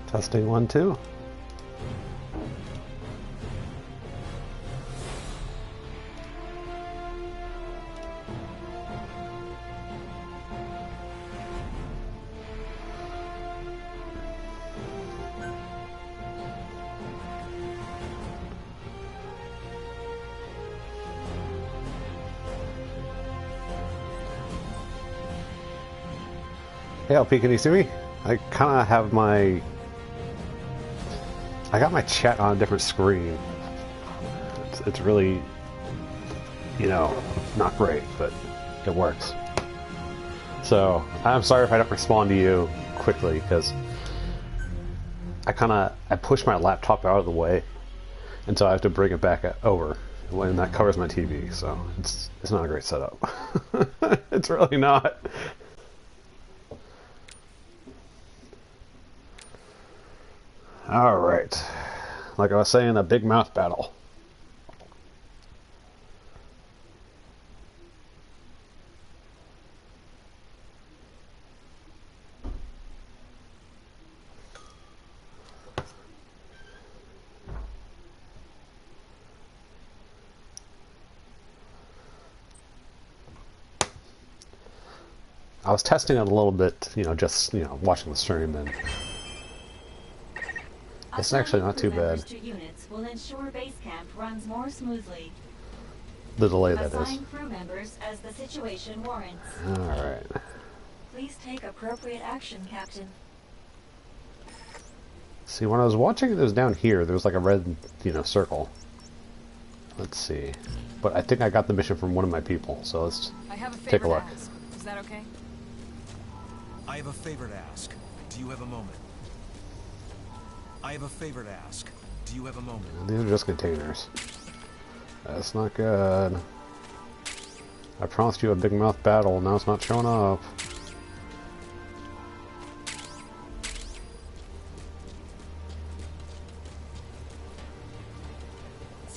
Testing 1, 2. Hey LP, can you see me? I kind of have my... I got my chat on a different screen. It's really, you know, not great, but it works. So, I'm sorry if I don't respond to you quickly, because I pushed my laptop out of the way, and so I have to bring it back over, when that covers my TV, so it's not a great setup. It's really not. Alright. Like I was saying, a big mouth battle. I was testing it a little bit, you know, just, you know, watching the stream, and it's actually not too bad. Units will ensure base camp runs more smoothly. The delay, that is. Assign crew members as the situation warrants. Alright. Please take appropriate action, Captain. See, when I was watching it was down here, there was like a red, you know, circle. Let's see. But I think I got the mission from one of my people, so let's take a look. Is that okay? I have a favor to ask. Do you have a moment? I have a favor to ask. Do you have a moment? These are just containers. That's not good. I promised you a big mouth battle, now it's not showing up.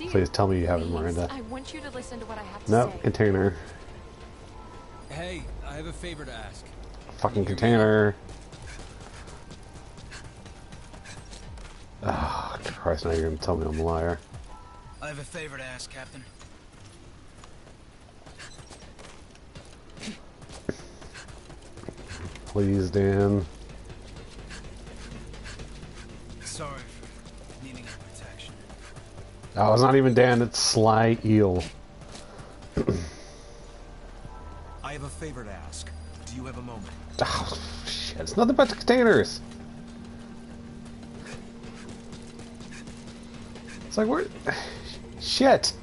Please tell me you have it, Miranda. I want you to listen to what I have to Nope, say. container. Hey, I have a favor to ask. Fucking container. Oh, Christ, now you're gonna tell me I'm a liar. I have a favor to ask, Captain. Please, Dan. Sorry for needing your protection. Oh, it's not even Dan, it's Sly Eel. I have a favor to ask. Do you have a moment? Oh, shit, it's nothing but the containers. It's like, where... Shit.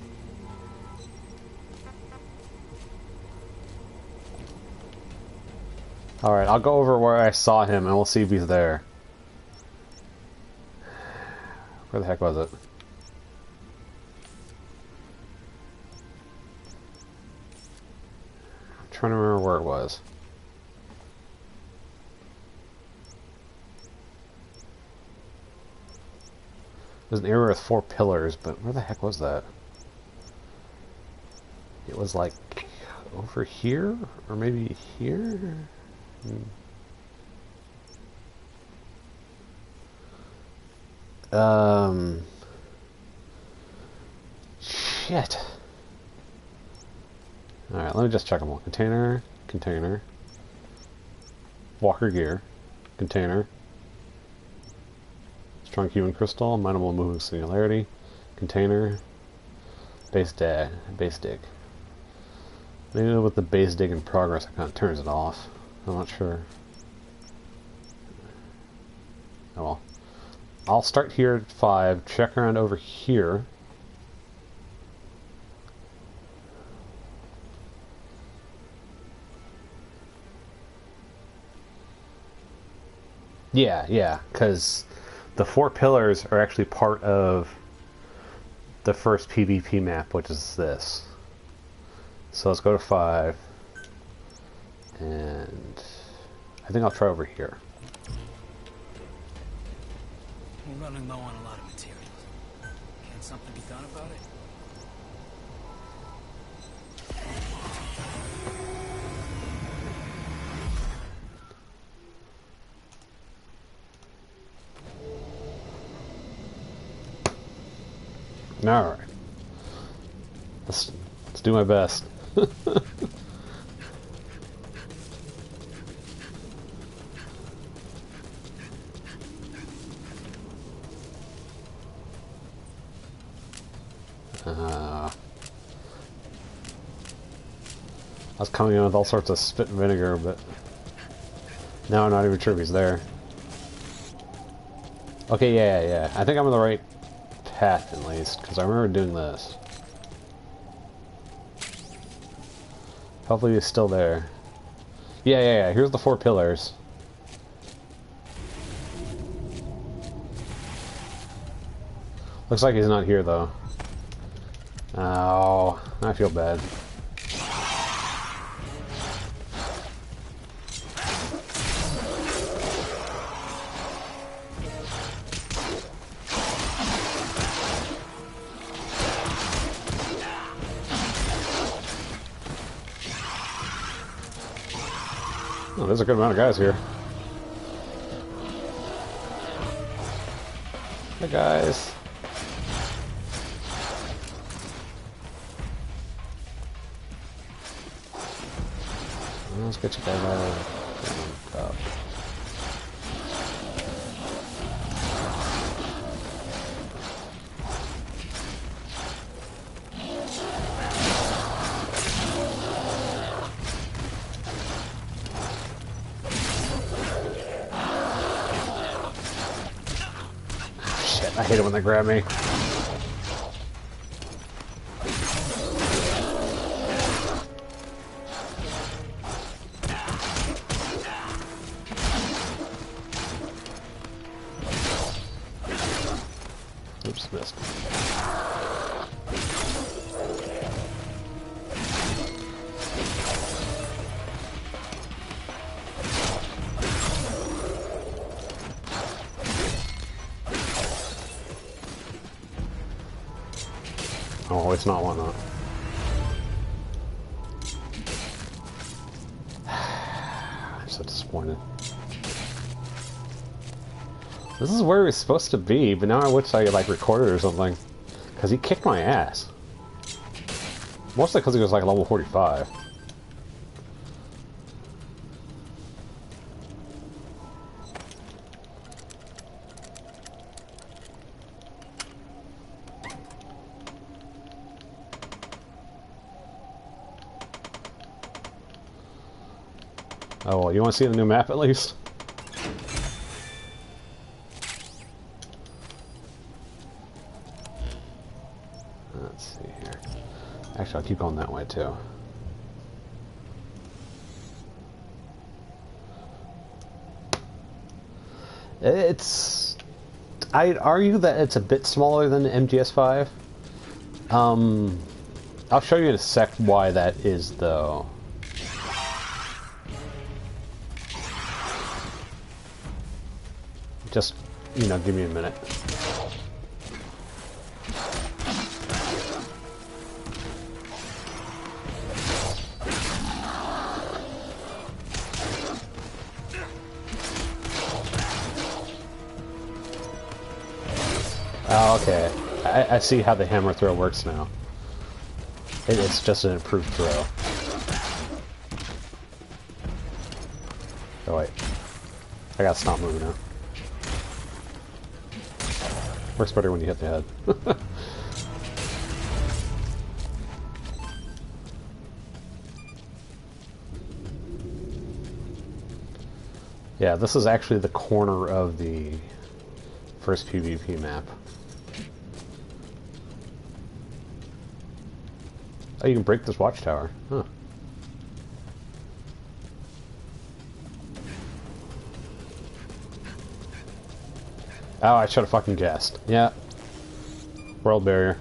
Alright, I'll go over where I saw him and we'll see if he's there. Where the heck was it? I'm trying to remember where it was. There's an area with 4 pillars, but where the heck was that? It was like over here? Or maybe here? Shit. Alright, let me just check them all. Container, container. Walker gear, container. Strong human crystal, mineable moving singularity, container, base dig. Maybe with the base dig in progress it kind of turns it off. I'm not sure. Oh well. I'll start here at 5, check around over here. Yeah, because the 4 pillars are actually part of the first PvP map, which is this. So let's go to 5. And I think I'll try over here. We're running low on a lot of materials. Can't something be done about it? Alright. Let's do my best. I was coming in with all sorts of spit and vinegar, but now I'm not even sure if he's there. Okay, yeah. I think I'm on the right path at least, because I remember doing this. Hopefully he's still there. Yeah. Here's the 4 pillars. Looks like he's not here though. Oh, I feel bad. Oh, there's a good amount of guys here. Hey guys. Let's get you guys out of the top. I hate it when they grab me. Oops, missed. Oh, it's not whatnot. I'm so disappointed. This is where we're supposed to be, but now I wish I like recorded or something. Because he kicked my ass. Mostly because he was like level 45. Oh, well, you want to see the new map at least? Let's see here. Actually, I'll keep going that way too. I'd argue that it's a bit smaller than the MGS5. I'll show you in a sec why that is, though. Just, you know, give me a minute. Oh, okay. I see how the hammer throw works now. It's just an improved throw. Oh wait. I gotta stop moving now. Works better when you hit the head. Yeah, this is actually the corner of the first PvP map. Oh, you can break this watchtower. Huh. Oh, I should have fucking guessed. Yeah. World barrier.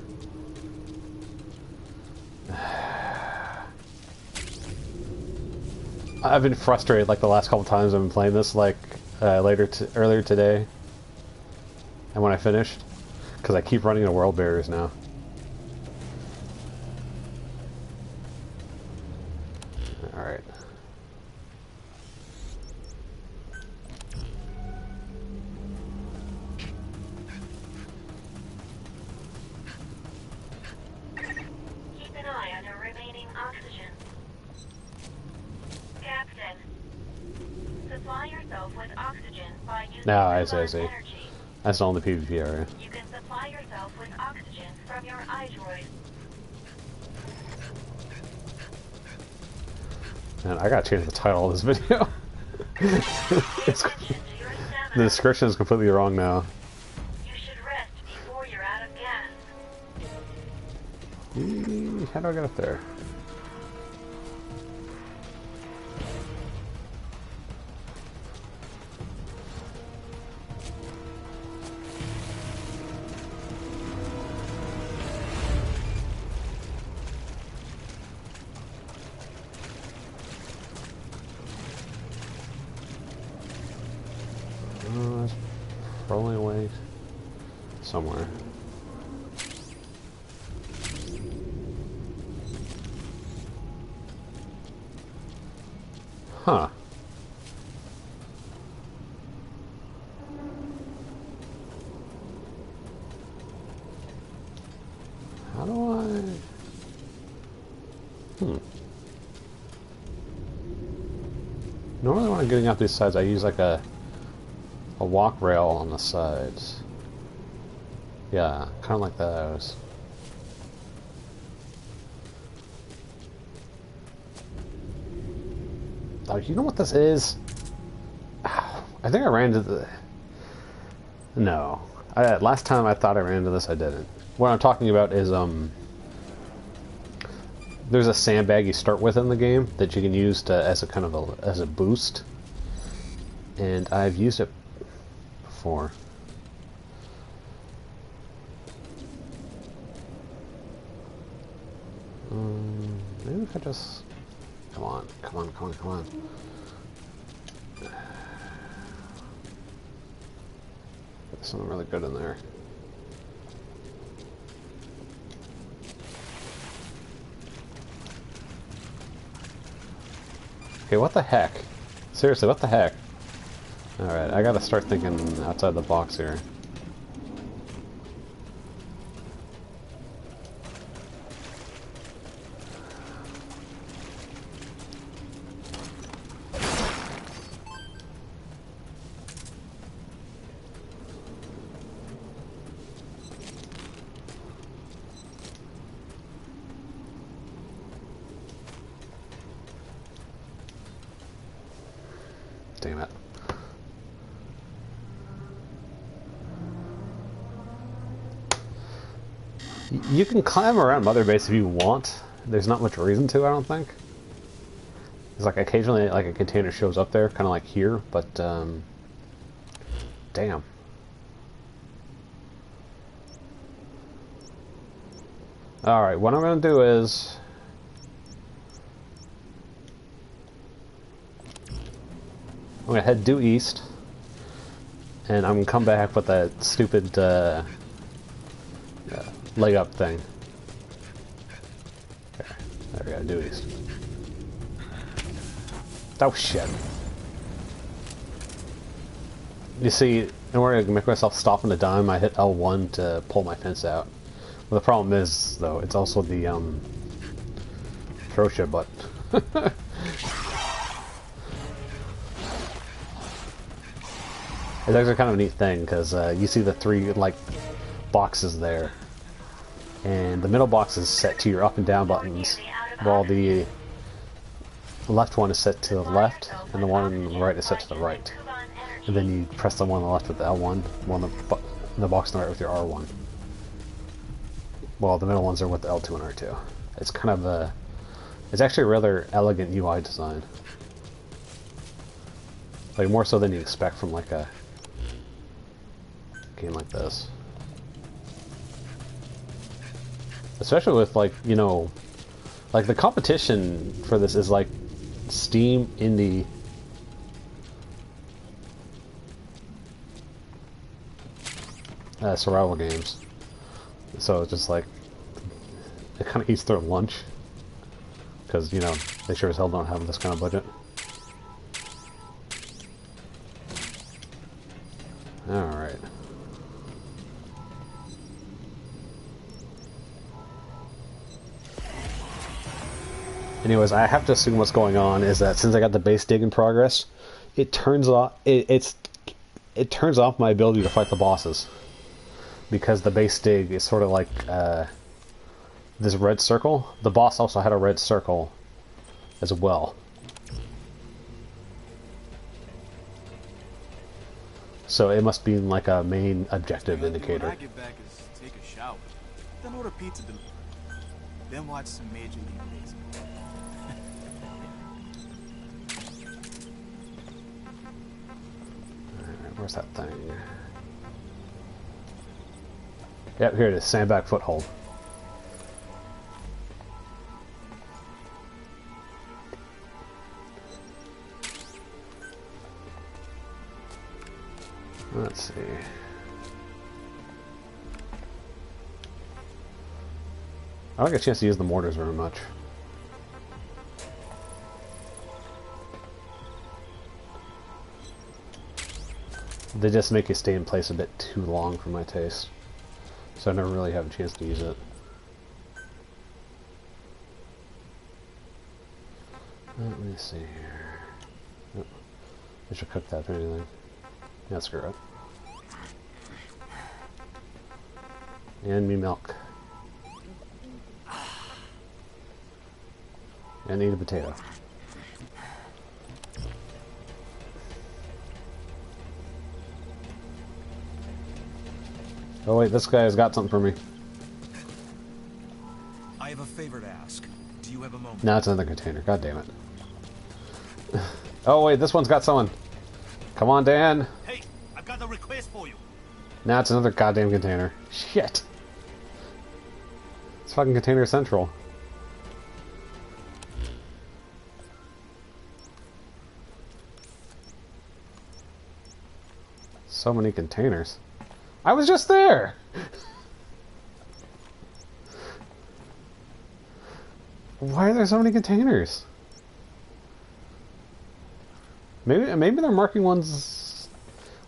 I've been frustrated like the last couple times I've been playing this, like earlier today, and when I finished, because I keep running into world barriers now. Alright. supply yourself with oxygen by using No, I solar see. energy. That's all in the PvP area. You can supply yourself with oxygen from your iDroid. Man, I gotta change the title of this video. Pay attention to your The stamina. description is completely wrong now. You should rest before you're out of gas. How do I get up there? That's probably away somewhere. Huh. How do I... Normally when I'm getting up these sides, I use like a walk rail on the sides. Yeah, kind of like those. Oh, you know what this is? I think I ran into the... No. Last time I thought I ran into this, I didn't. What I'm talking about is, there's a sandbag you start with in the game that you can use to, as a kind of as a boost. And I've used it before. Maybe if I just... Come on. There's something really good in there. Okay, what the heck? Seriously, what the heck? Alright, I gotta start thinking outside the box here. Damn it. You can climb around Mother Base if you want. There's not much reason to, I don't think. It's like occasionally like a container shows up there, kind of like here, but damn. Alright, what I'm going to do is... I'm going to head due east, and I'm going to come back with that stupid leg up thing. Okay, there we go, due east. Oh shit. You see, in order to make myself stop on a dime, I hit L1 to pull my fence out. Well, the problem is, though, it's also the throw shit button. It's actually kind of a neat thing, because you see the three, like, boxes there. And the middle box is set to your up and down buttons, while the left one is set to the left, and the one on the right is set to the right. And then you press the one on the left with the L1, one on the box on the right with your R1. Well, the middle ones are with the L2 and R2. It's kind of a... It's actually a rather elegant UI design. Like, more so than you expect from, like, a game like this. Especially with, like, you know... Like, the competition for this is, like, Steam Indie... survival games. So it's just like... It kind of eats their lunch. Because, you know, they sure as hell don't have this kind of budget. Alright. Anyways, I have to assume what's going on is that since I got the base dig in progress, it turns off it turns off my ability to fight the bosses because the base dig is sort of like this red circle. The boss also had a red circle as well. So it must be like a main objective indicator. When I get back is take a shower, then order pizza delivery, then watch some Major League Baseball. Alright, where's that thing? Yep, here it is. Sandbag foothold. Let's see. I don't get a chance to use the mortars very much. They just make you stay in place a bit too long for my taste. So I never really have a chance to use it. Let me see here. Oh, I should cook that if anything. Yeah, screw it. And me milk. And eat a potato. Oh wait, this guy has got something for me. I have a favor to ask. Do you have a moment? Now it's another container. God damn it. Oh wait, this one's got someone. Come on, Dan. Hey, I've got a request for you. Now it's another goddamn container. Shit. It's fucking Container Central. So many containers. I was just there! Why are there so many containers? Maybe they're marking ones...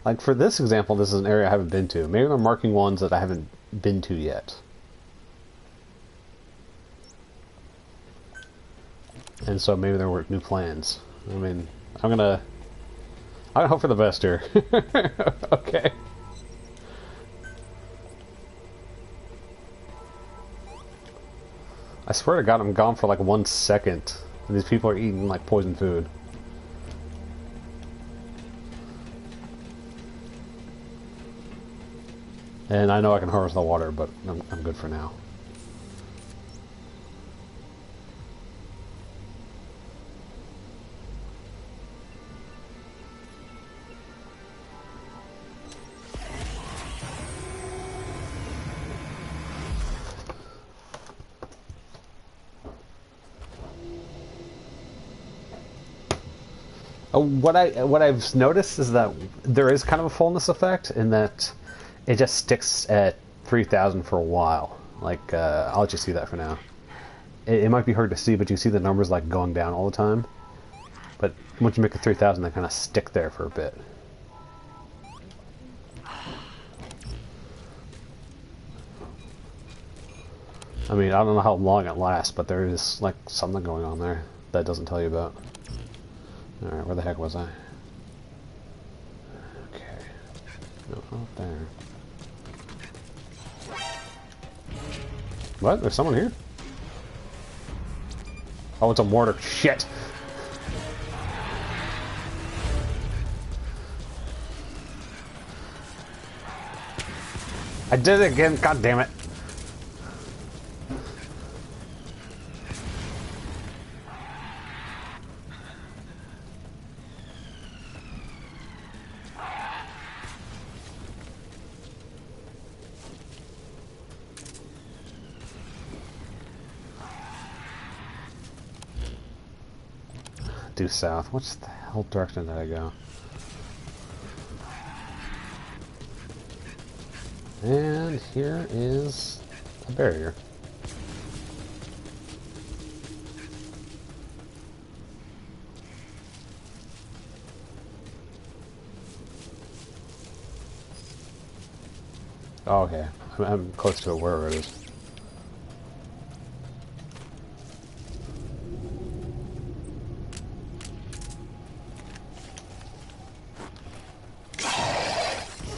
Like, for this example, this is an area I haven't been to. Maybe they're marking ones that I haven't been to yet. And so maybe there were new plans. I mean, I'm gonna hope for the best here. Okay. I swear to God, I'm gone for like 1 second, and these people are eating like poison food. And I know I can harvest the water, but I'm good for now. What I've noticed is that there is kind of a fullness effect in that it just sticks at 3,000 for a while. Like, I'll let you see that for now. It might be hard to see, but you see the numbers like going down all the time. But once you make it 3,000, they kind of stick there for a bit. I mean, I don't know how long it lasts, but there is like something going on there that doesn't tell you about. Alright, where the heck was I? Okay. No, not there. What? There's someone here? Oh, it's a mortar. Shit! I did it again, god damn it. Due south. What's the hell direction did I go? And here is a barrier. Oh, okay. I'm close to it, wherever it is.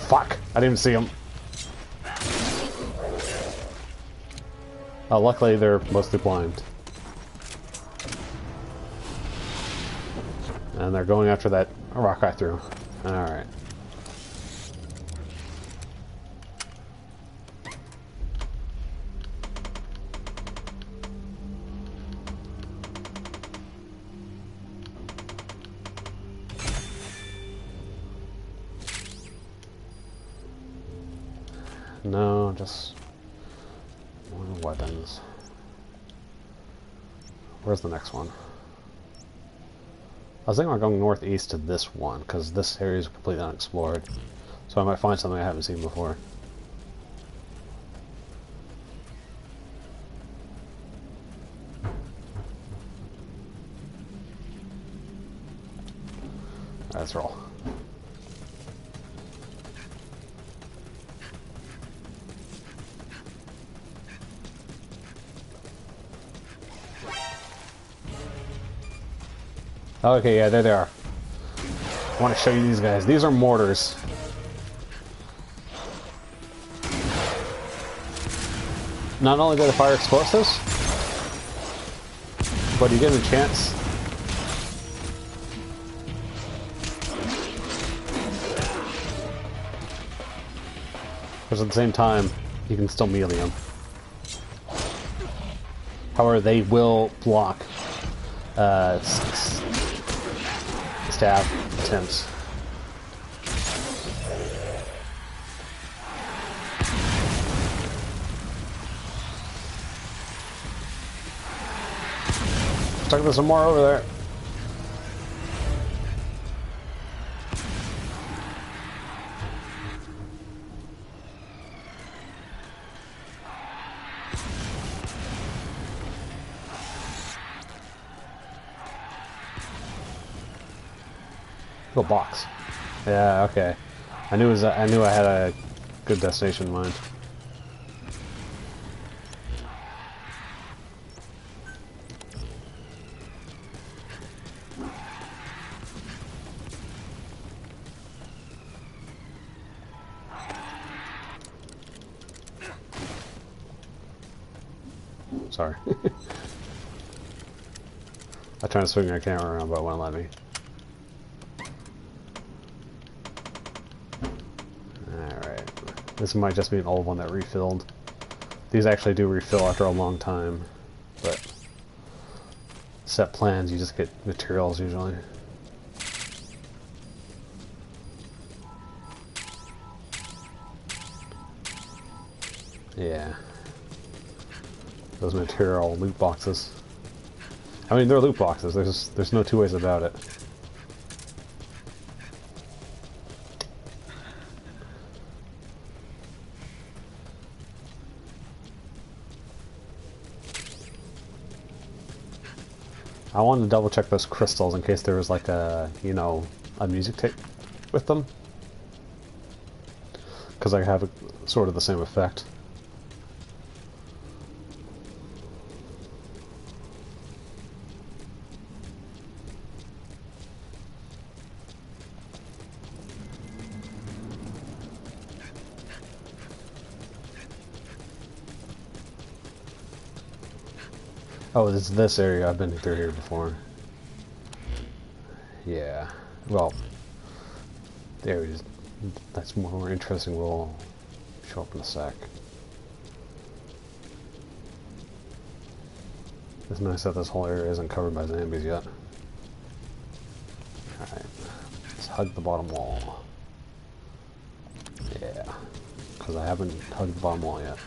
fuck! I didn't even see him. Oh, luckily they're mostly blind. And they're going after that rock I threw. Alright. No, just more weapons. Where's the next one? I was thinking about going northeast to this one, because this area is completely unexplored. So I might find something I haven't seen before. Alright, let's roll. Okay, yeah, there they are. I want to show you these guys. These are mortars. Not only do they fire explosives, but you get a chance. Because at the same time, you can still melee them. However, they will block stab attempts. Stuck with some more over there. Box. Yeah, okay. I knew I had a good destination in mind. Sorry. I'm trying to swing my camera around, but it won't let me. This might just be an old one that refilled. These actually do refill after a long time, but set plans, you just get materials usually. Yeah. Those material loot boxes. I mean, they're loot boxes. There's no two ways about it. I wanted to double check those crystals in case there was like a, you know, a music tape with them. Because I have sort of the same effect. Oh, it's this area. I've been through here before. Yeah. Well, there it is. That's more interesting. We'll show up in a sec. It's nice that this whole area isn't covered by zombies yet. Alright. Let's hug the bottom wall. Yeah. Because I haven't hugged the bottom wall yet.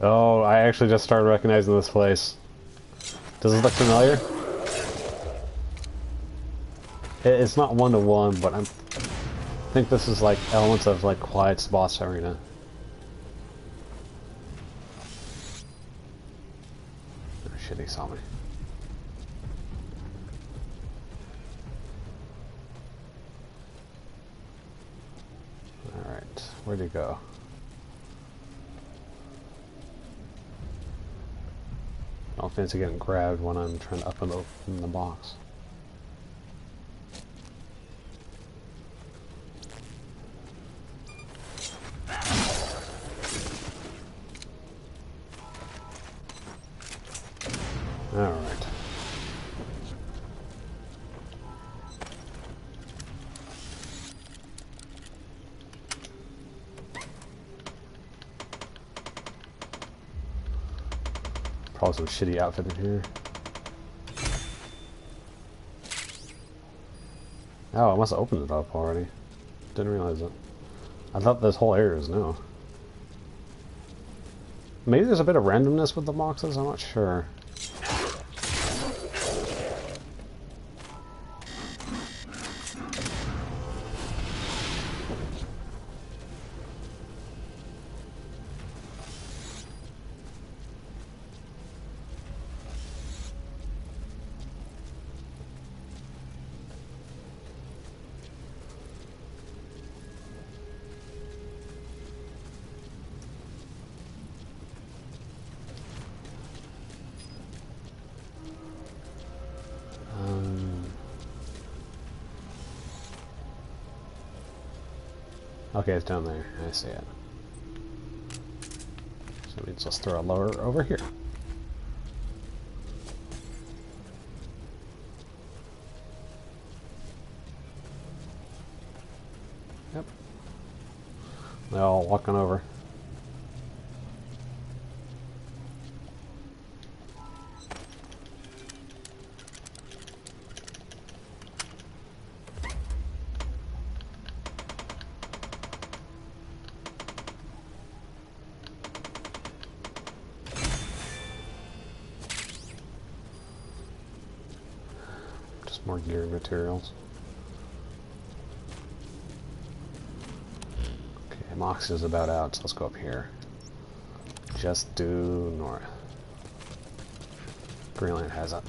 Oh, I actually just started recognizing this place. Does it look familiar? It's not one-to-one, but I think this is like elements of like Quiet's boss arena. shit, he saw me. Alright, where'd he go? I don't fancy getting grabbed when I'm trying to open the box. Alright. Probably some shitty outfit in here. Oh, I must have opened it up already. Didn't realize it. I thought this whole area was new. Maybe there's a bit of randomness with the boxes, I'm not sure. Okay, it's down there. I see it. So we just throw a lower over here. Yep. They're all walking over. More gear materials. Okay, Mox is about out, so let's go up here. Just due north. Greenland has it.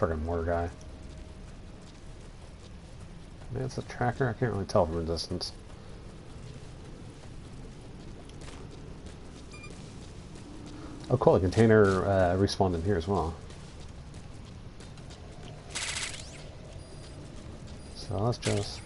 Friggin' mortar guy. Maybe it's a tracker? I can't really tell from a distance. Oh cool, the container respawned in here as well. So let's just...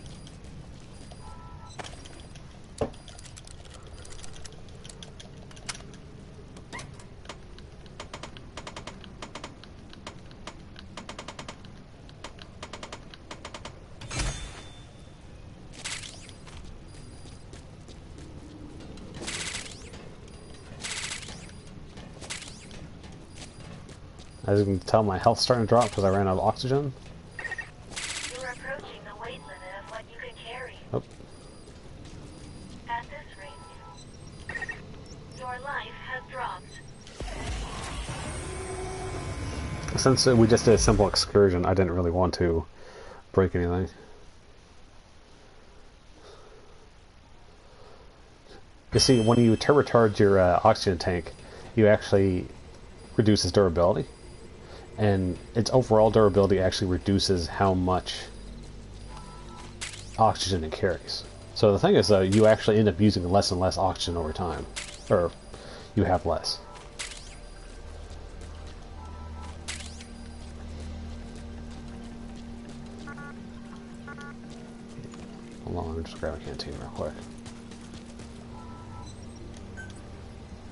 As you can tell, my health's starting to drop because I ran out of oxygen. You're approaching the weight limit of what you can carry. Oh. At this rate, your life has dropped. Since we just did a simple excursion, I didn't really want to break anything. You see, when you turbocharge your oxygen tank, you actually reduces durability. And its overall durability actually reduces how much oxygen it carries. So the thing is, though, you actually end up using less and less oxygen over time. Or, you have less. Hold on, let me just grab a canteen real quick.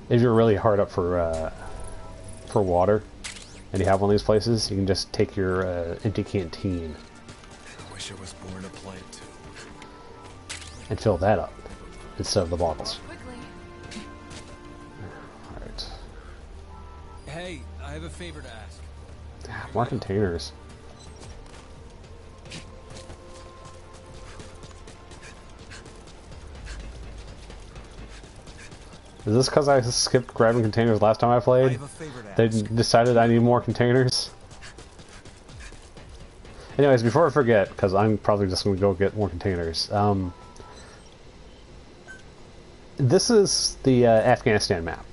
If you're really hard up for water, and you have one of these places, you can just take your empty canteen. I wish I was born to play it too. And fill that up instead of the bottles. Quickly. Alright. Hey, I have a favor to ask. More containers. Is this because I skipped grabbing containers last time I I played? have a favor to They ask. decided I need more containers. Anyways, before I forget, because I'm probably just going to go get more containers. this is the Afghanistan map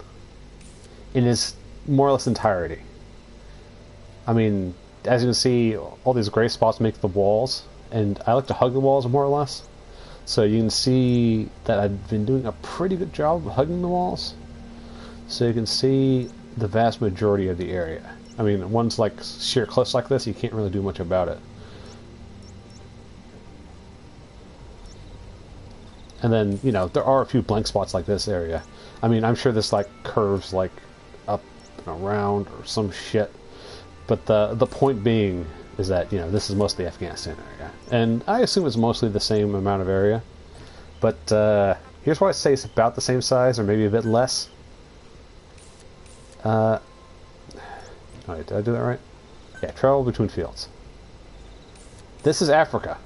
in its more or less entirety. I mean, as you can see, all these gray spots make the walls, and I like to hug the walls more or less. So you can see that I've been doing a pretty good job of hugging the walls. So you can see the vast majority of the area. I mean, one's like sheer cliffs like this, you can't really do much about it. And then, you know, there are a few blank spots like this area. I mean, I'm sure this like curves like up and around or some shit. But the point being is that, you know, this is mostly Afghanistan area. And I assume it's mostly the same amount of area. But here's why I say it's about the same size, or maybe a bit less. Wait, did I do that right? Yeah, travel between fields. This is Africa.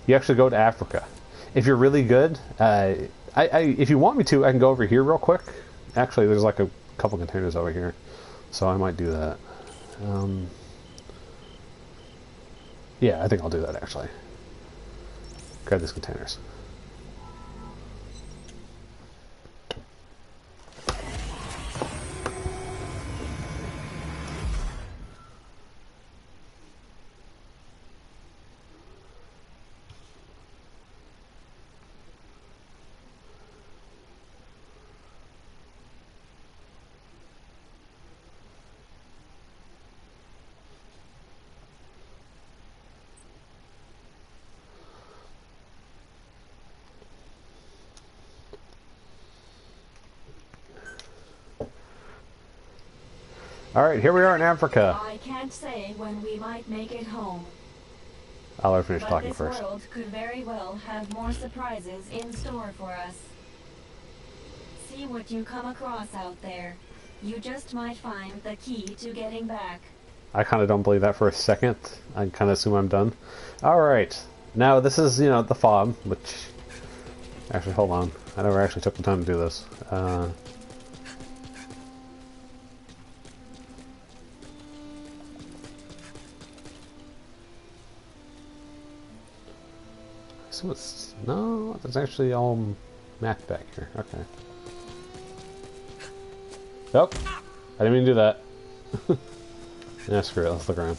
You actually go to Africa. If you're really good, if you want me to, I can go over here real quick. Actually, there's like a couple containers over here, so I might do that. Yeah, I think I'll do that actually. Grab these containers. Alright, here we are in Africa. I can't say when we might make it home. I'll let her finish But talking this first. world could very well have more surprises in store for us. See what you come across out there. You just might find the key to getting back. I kind of don't believe that for a second. I kind of assume I'm done. Alright, now this is, you know, the fob, which... Actually, hold on. I never actually took the time to do this. So it's... No, it's actually all mapped back here. Okay. Nope. I didn't mean to do that. Yeah, screw it. Let's look around.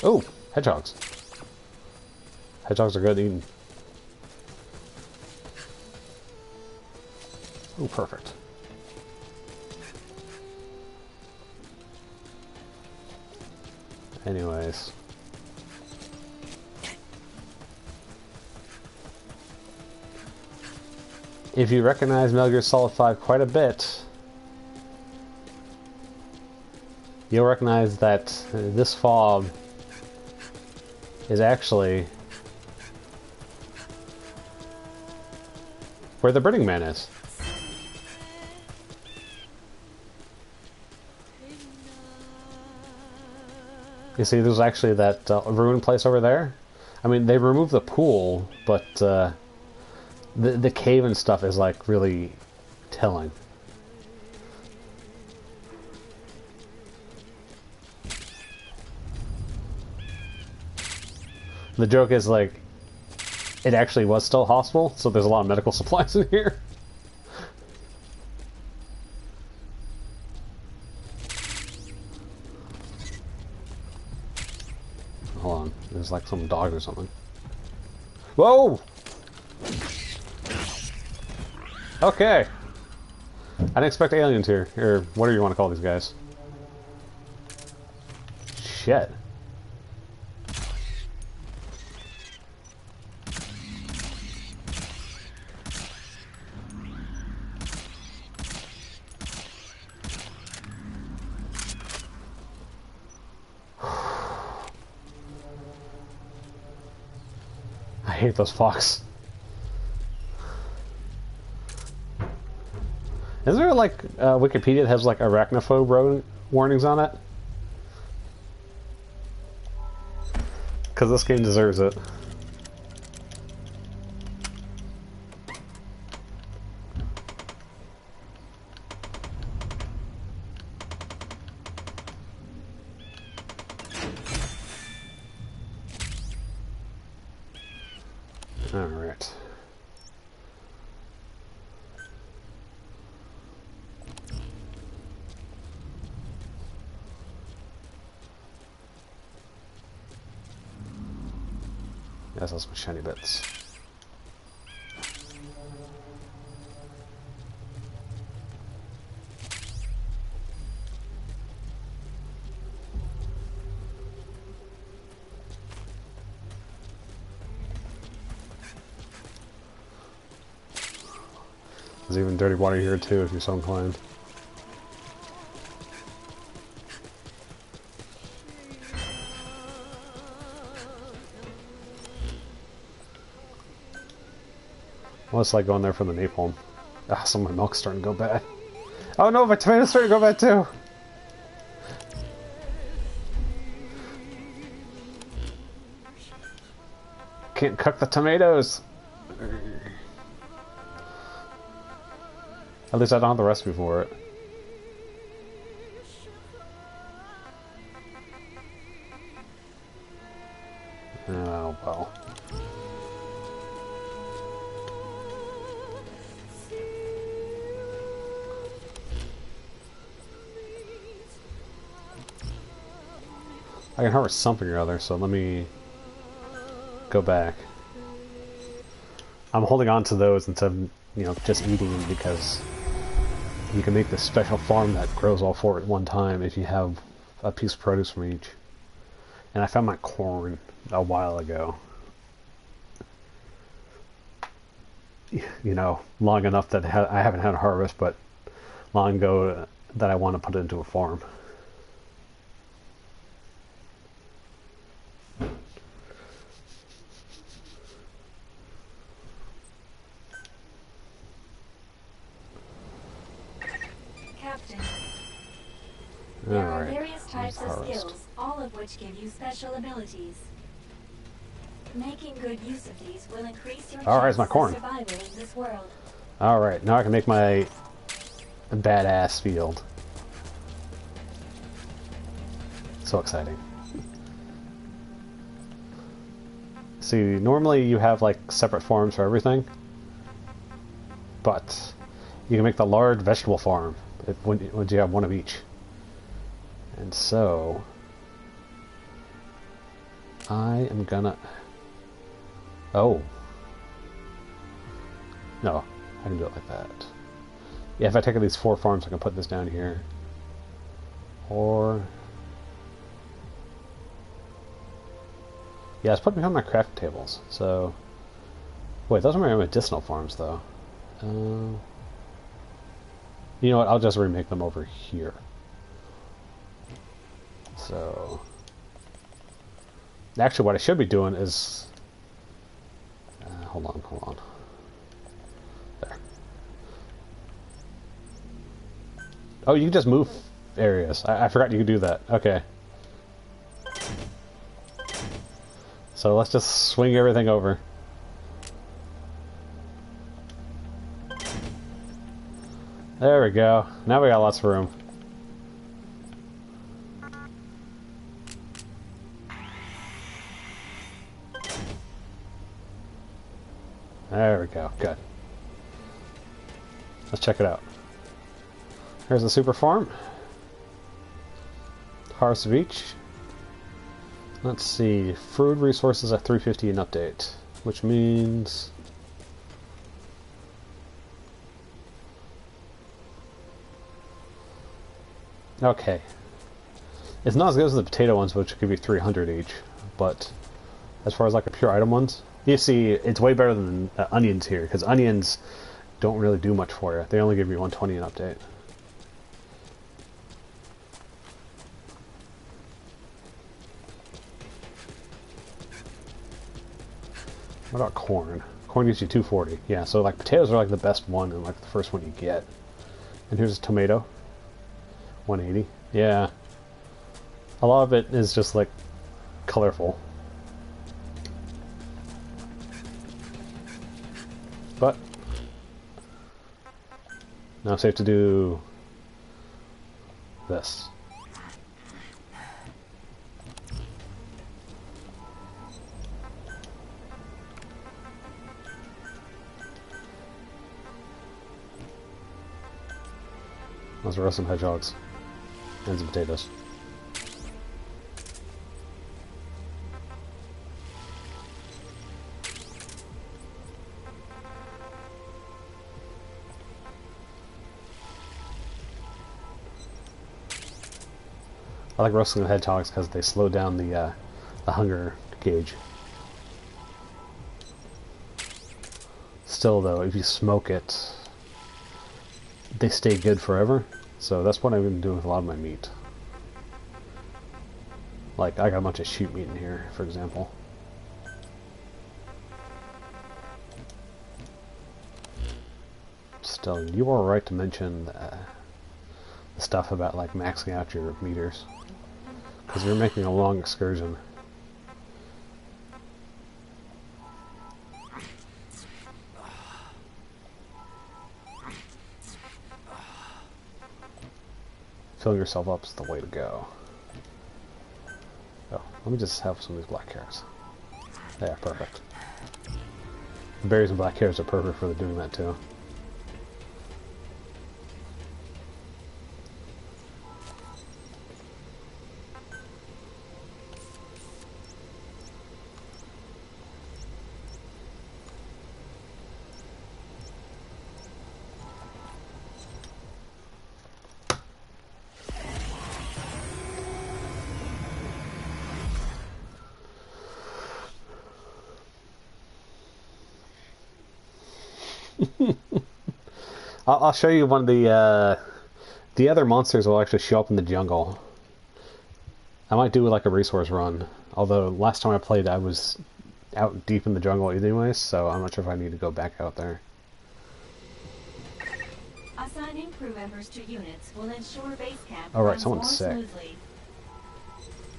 Oh, hedgehogs. Hedgehogs are good eating. Oh, perfect. Anyways. If you recognize Metal Gear Solid 5 quite a bit, you'll recognize that this fob is actually where the Burning Man is. You see, there's actually that ruined place over there. I mean, they removed the pool, but the cave and stuff is like really telling. The joke is like, it actually was still a hospital, so there's a lot of medical supplies in here. Hold on, there's like some dog or something. Whoa! Okay. I didn't expect aliens here, or whatever you want to call these guys. Shit. I hate those fox. Is there like Wikipedia that has like arachnophobe warnings on it? Because this game deserves it. Yes, those some shiny bits. There's even dirty water here too, if you're so inclined. Well, it's like going there for the napalm. Ah, some of my milk's starting to go bad. Oh no, my tomatoes starting to go bad too! Can't cook the tomatoes! At least I don't have the recipe for it. Oh well. I can harvest something or other, so let me go back. I'm holding on to those instead of, you know, just eating them because you can make this special farm that grows all four at one time if you have a piece of produce from each. And I found my corn a while ago. You know, long enough that I haven't had a harvest, but long ago that I want to put it into a farm. Captain, there are Alright, various types of harvest. skills, all of which give you special abilities. Making good use of these will increase your Alright, it's my chances corn. of surviving in this world. Alright, now I can make my badass field. So exciting. See, normally you have like separate farms for everything, but you can make the large vegetable farm when you have one of each. And so I am gonna... Oh. No, I can do it like that. Yeah, if I take these 4 farms, I can put this down here. Or... yeah, let's put behind my craft tables. So... wait, those are my medicinal farms, though. You know what, I'll just remake them over here. So... actually, what I should be doing is... hold on. There. Oh, you can just move areas. I forgot you could do that. Okay. So let's just swing everything over. There we go. Now we got lots of room. There we go. Good. Let's check it out. Here's the super farm. Harvest of each. Let's see. Food resources at 350 an update, which means... okay. It's not as good as the potato ones, which give you 300 each, but as far as like the pure item ones, you see, it's way better than onions here, because onions don't really do much for you. They only give you 120 an update. What about corn? Corn gives you 240. Yeah, so like potatoes are like the best one and like the first one you get. And here's a tomato. 180. Yeah. A lot of it is just like colorful. But now it's safe to do this. Those are some hedgehogs and some potatoes. I like roasting the hedgehogs because they slow down the hunger gauge. Still, though, if you smoke it, they stay good forever. So that's what I've been doing with a lot of my meat. Like, I got a bunch of sheep meat in here, for example. Still, you are right to mention the stuff about, like, maxing out your meters. Because you're making a long excursion. Filling yourself up is the way to go. Oh, let me just have some of these black carrots. Yeah, perfect. The berries and black carrots are perfect for doing that too. I'll show you one of the other monsters will actually show up in the jungle. I might do like a resource run, although last time I played I was out deep in the jungle anyways, so I'm not sure if I need to go back out there. Assigning crew members to units will ensure base camp All right, runs someone's more sick. smoothly.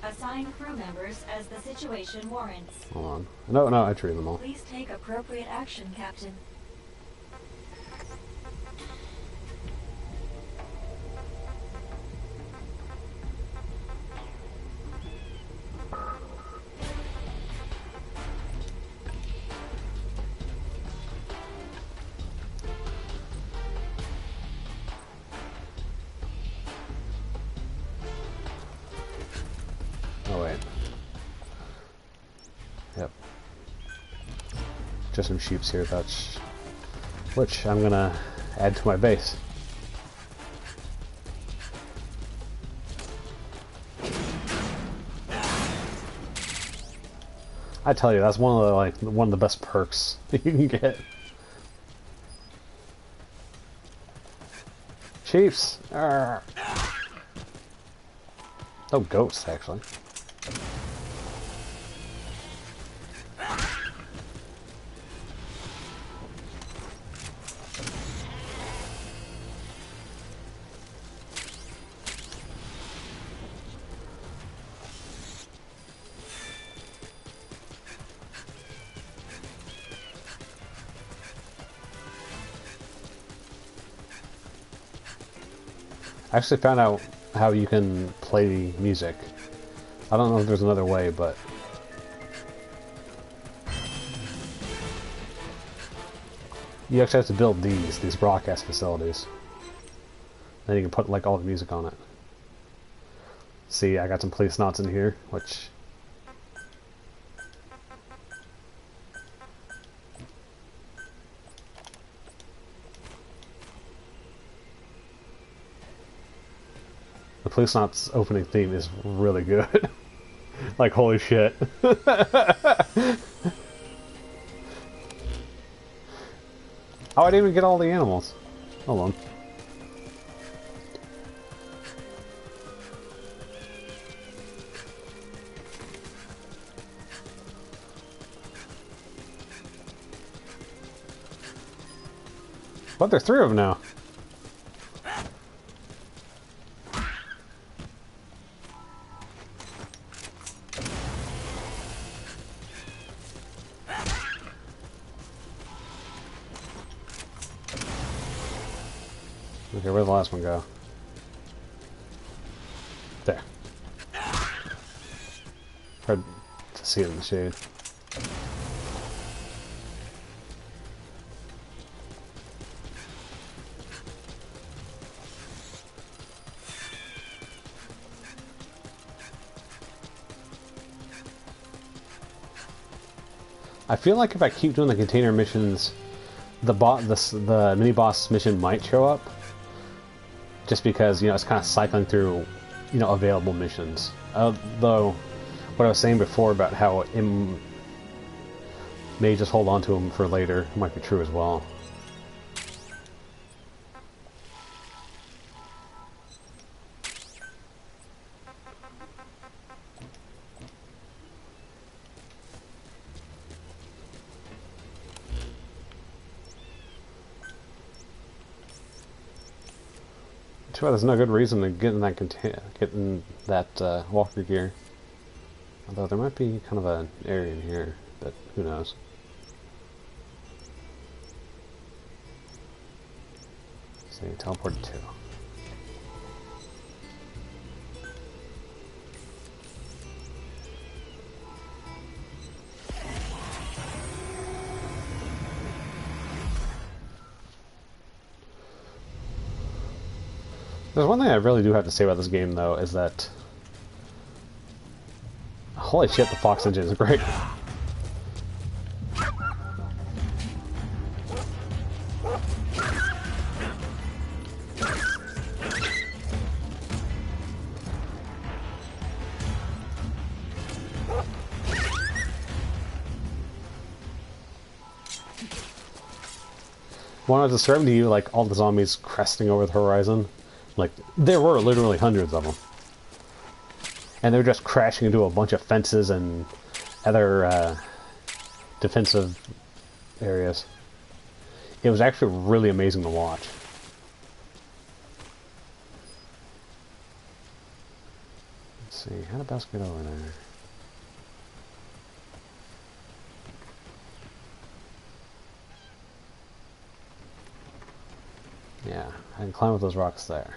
Assign crew members as the situation warrants. Hold on. No, I treated them all. Please take appropriate action, Captain. Oh wait. Yep. Just some sheeps here, that's which I'm gonna add to my base. I tell you, that's one of the best perks you can get. Chiefs! Arrgh. Oh, ghosts, actually. I actually found out how you can play music. I don't know if there's another way, but you actually have to build these broadcast facilities. Then you can put like all the music on it. See, I got some police knots in here, which the police knots opening theme is really good. Like, holy shit. Oh, I didn't even get all the animals. Hold on. What? There's 3 of them now. Okay, where'd the last one go? There. Hard to see it in the shade. I feel like if I keep doing the container missions, the mini boss mission might show up. Just because, you know, it's kind of cycling through you know, available missions. Though, what I was saying before about how it may just hold on to them for later might be true as well. Too bad there's no good reason to get in that walker gear. Although there might be kind of an area in here, but who knows. Say teleport to. There's one thing I really do have to say about this game, though, is that holy shit, the Fox engine is great. When I was describing to you, like, all the zombies cresting over the horizon, like, there were literally hundreds of them. And they were just crashing into a bunch of fences and other defensive areas. It was actually really amazing to watch. Let's see, how to best get over there? Yeah, I can climb up those rocks there.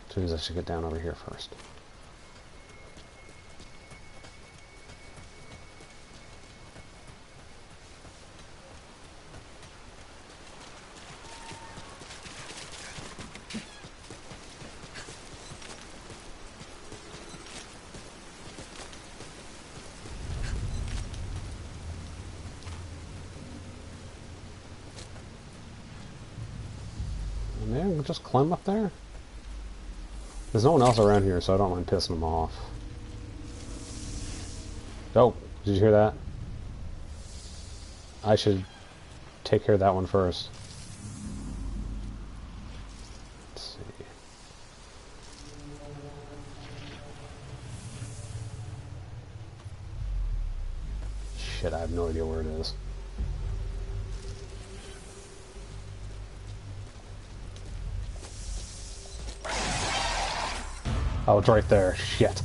Which means I should get down over here first. Just climb up there? There's no one else around here, so I don't mind pissing them off. Oh, did you hear that? I should take care of that one first. Let's see. Shit, I have no idea where it is. Oh, it's right there. Shit.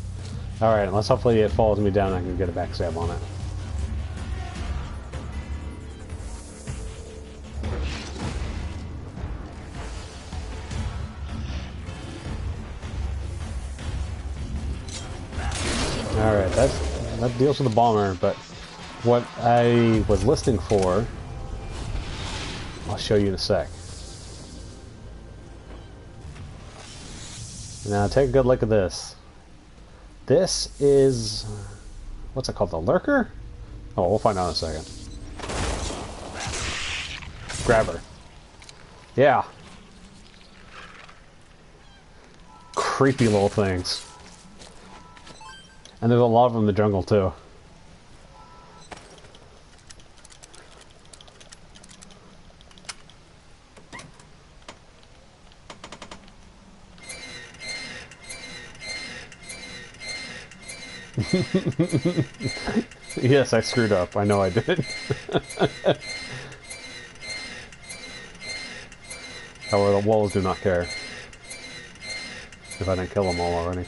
Alright, let's hopefully it follows me down and I can get a backstab on it. Alright, that deals with the bomber, but what I was listening for, I'll show you in a sec. Now take a good look at this. This is... what's it called? The lurker? Oh, we'll find out in a second. Grab her. Yeah. Creepy little things. And there's a lot of them in the jungle too. Yes, I screwed up. I know I did. However, the walls do not care. If I didn't kill them all already.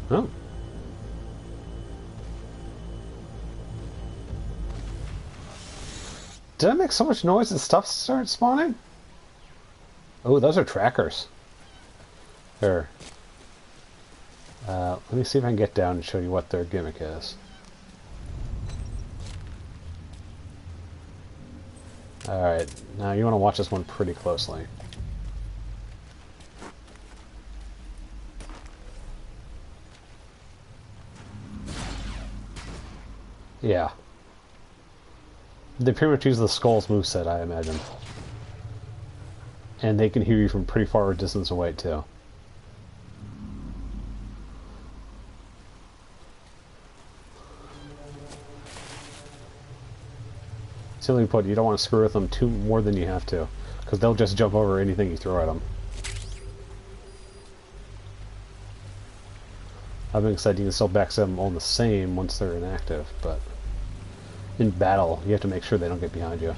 Oh. Did I make so much noise that stuff started spawning? Oh, those are trackers. There. Let me see if I can get down and show you what their gimmick is. Alright, now you want to watch this one pretty closely. Yeah. They pretty much use the Skull's moveset, I imagine. And they can hear you from pretty far a distance away, too. Simply put, you don't want to screw with them too more than you have to, because they'll just jump over anything you throw at them. That being said, you can still back them all the same once they're inactive, but in battle, you have to make sure they don't get behind you.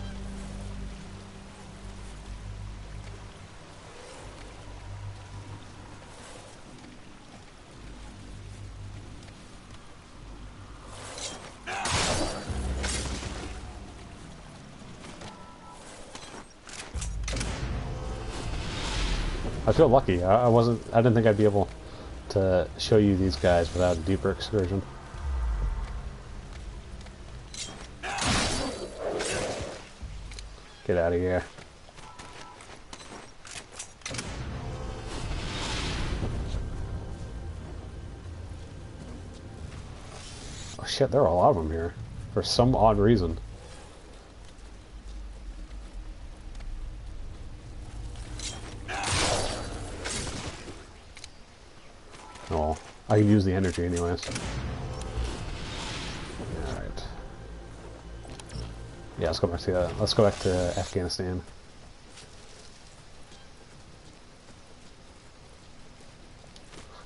I feel lucky. I didn't think I'd be able to show you these guys without a deeper excursion. Get out of here. Oh shit, there are a lot of them here. For some odd reason. Oh, I can use the energy anyways. Alright. Yeah, let's go back to Afghanistan.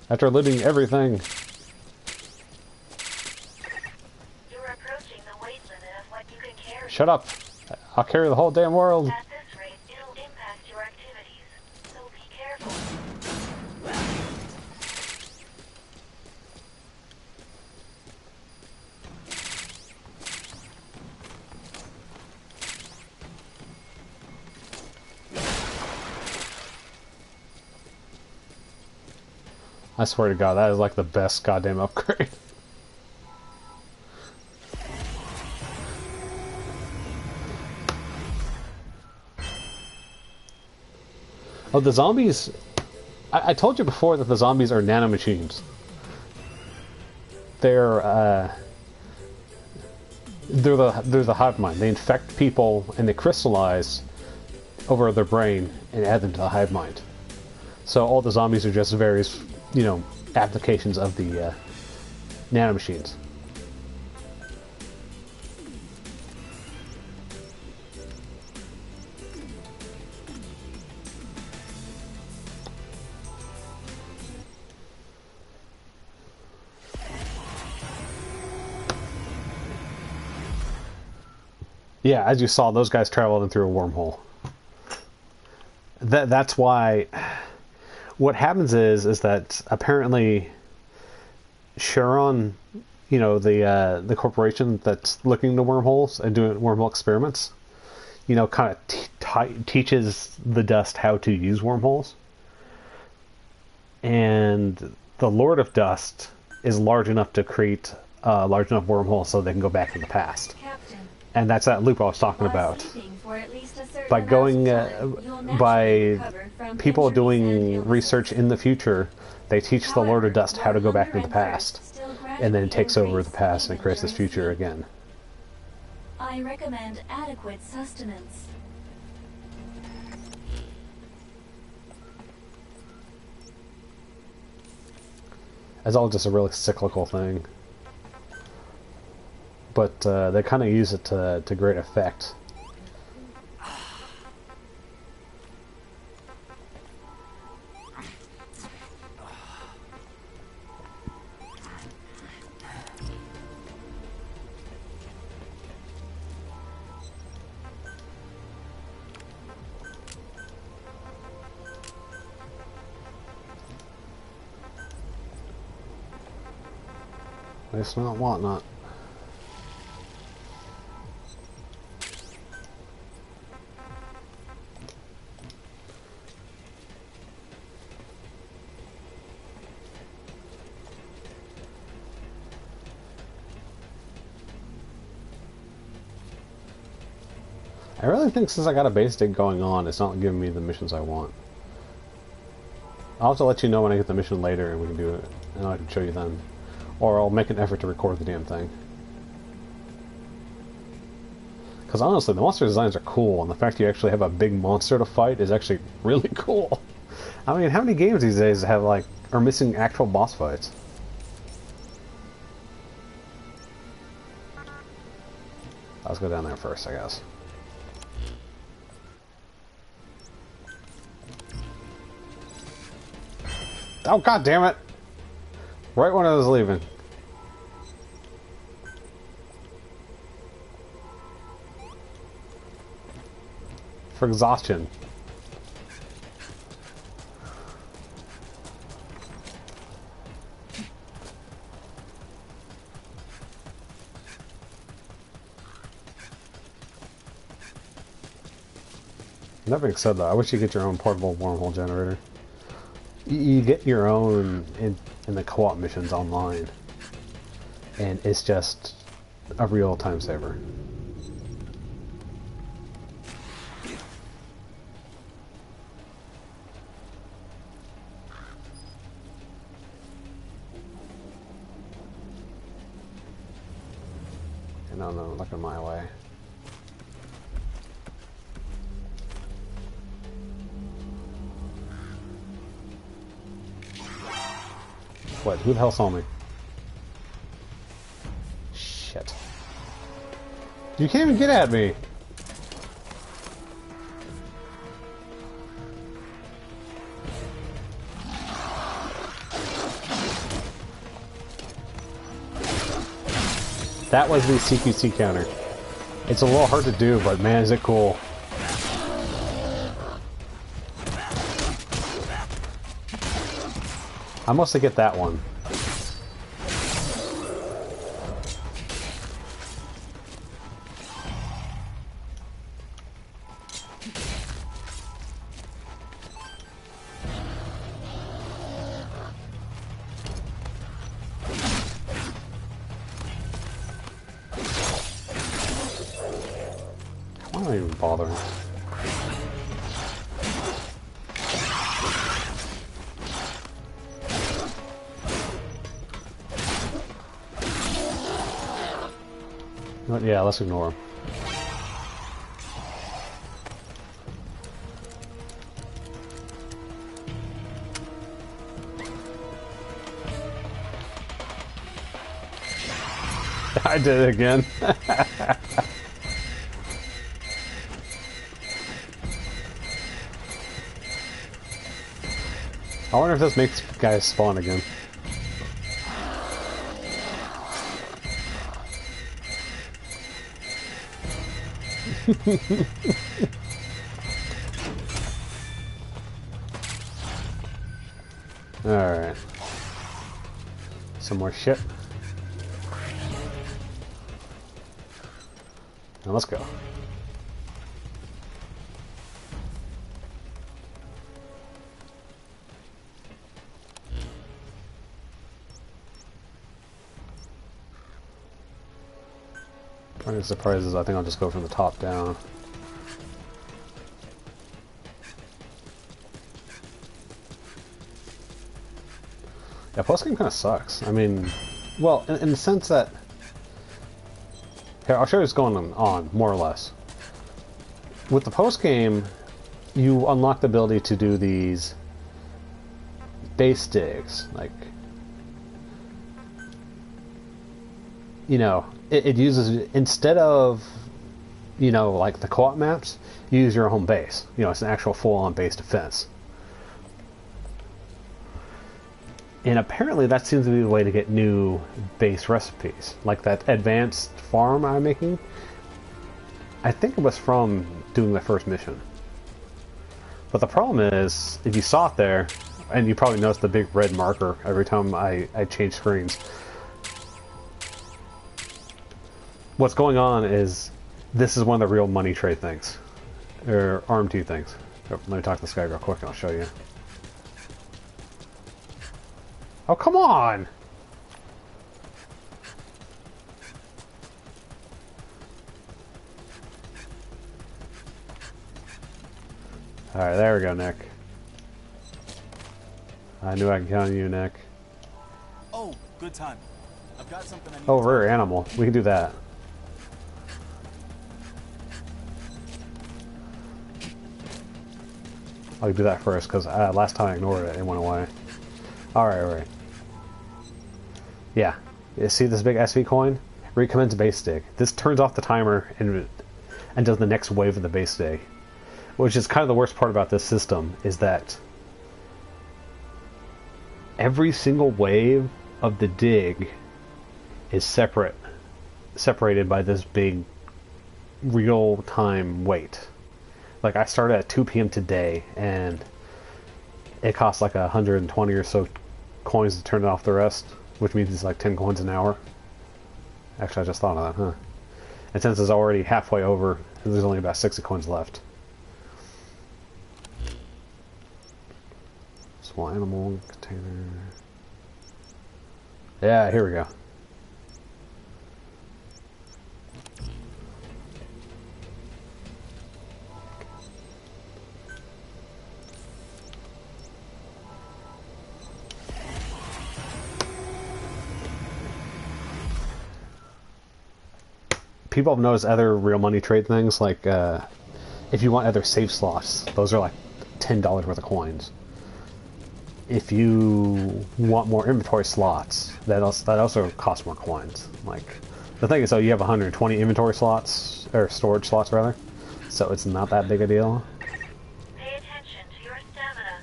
After looting everything. You're approaching the weight limit of what you can carry. Shut up! I'll carry the whole damn world. At this rate, it'll impact your activities, so be careful. I swear to God, that is like the best goddamn upgrade. Oh, the zombies... I told you before that the zombies are nanomachines. They're the hive mind. They infect people and they crystallize over their brain and add them to the hive mind. So all the zombies are just various, you know, applications of the nanomachines. Yeah, as you saw, those guys traveled in through a wormhole. That's why... What happens is that apparently Charon, you know, the corporation that's looking into wormholes and doing wormhole experiments, you know, kind of teaches the Dust how to use wormholes. And the Lord of Dust is large enough to create a large enough wormhole so they can go back in the past. Captain, And that's that loop I was talking while about. sleeping for at least a certain By amount going, of time, you'll naturally by recover from people injuries and doing illnesses. research in the future, they teach the Lord of Dust how to go back into the past. And then it takes over the past and creates this future again. I recommend adequate sustenance. It's all just a really cyclical thing. But they kind of use it to great effect. It's not whatnot. I really think since I got a base dig going on, it's not giving me the missions I want. I'll have to let you know when I get the mission later and we can do it, and I can show you then. Or I'll make an effort to record the damn thing. Because honestly, the monster designs are cool, and the fact you actually have a big monster to fight is actually really cool. I mean, how many games these days have like are missing actual boss fights? Let's go down there first, I guess. Oh, god damn it! Right when I was leaving. For exhaustion. That being said, though, I wish you could get your own portable wormhole generator. You get your own in the co-op missions online, and it's just a real time saver. No, looking my way. What? Who the hell saw me? Shit. You can't even get at me! That was the CQC counter. It's a little hard to do, but man, is it cool. I mostly get that one. Why am I even bothering? Yeah, let's ignore him. I did it again. I wonder if this makes guys spawn again. Alright. Some more shit. Now let's go. Any surprises, I think I'll just go from the top down. Yeah, postgame kind of sucks. I mean, well, in the sense that... Here, I'll show you what's going on, more or less. With the postgame, you unlock the ability to do these base digs, like... You know, it uses, instead of, you know, like the co-op maps, you use your home base. You know, it's an actual full-on base defense. And apparently that seems to be the way to get new base recipes. Like that advanced farm I'm making, I think it was from doing the first mission. But the problem is, if you saw it there, and you probably noticed the big red marker every time I change screens, what's going on is this is one of the real money trade things, or ARM2 things. Let me talk to this guy real quick and I'll show you. Oh, come on! Alright, there we go, Nick. I knew I could count on you, Nick. Oh, good time. I've got something I need Oh, to rare animal. We can do that. I'll do that first, because last time I ignored it, it went away. Alright. Yeah. You see this big SV coin? Recommence base dig. This turns off the timer and does the next wave of the base dig. Which is kind of the worst part about this system, is that every single wave of the dig is separated by this big real-time wait. Like, I started at 2 p.m. today, and it costs like 120 or so coins to turn off the rest, which means it's like 10 coins an hour. Actually, I just thought of that, huh? And since it's already halfway over, there's only about 60 coins left. Small animal container. Yeah, here we go. People have noticed other real money trade things, like if you want other save slots, those are like $10 worth of coins. If you want more inventory slots, that also costs more coins. Like, the thing is, so you have 120 inventory slots, or storage slots rather, so it's not that big a deal. Pay attention to your stamina.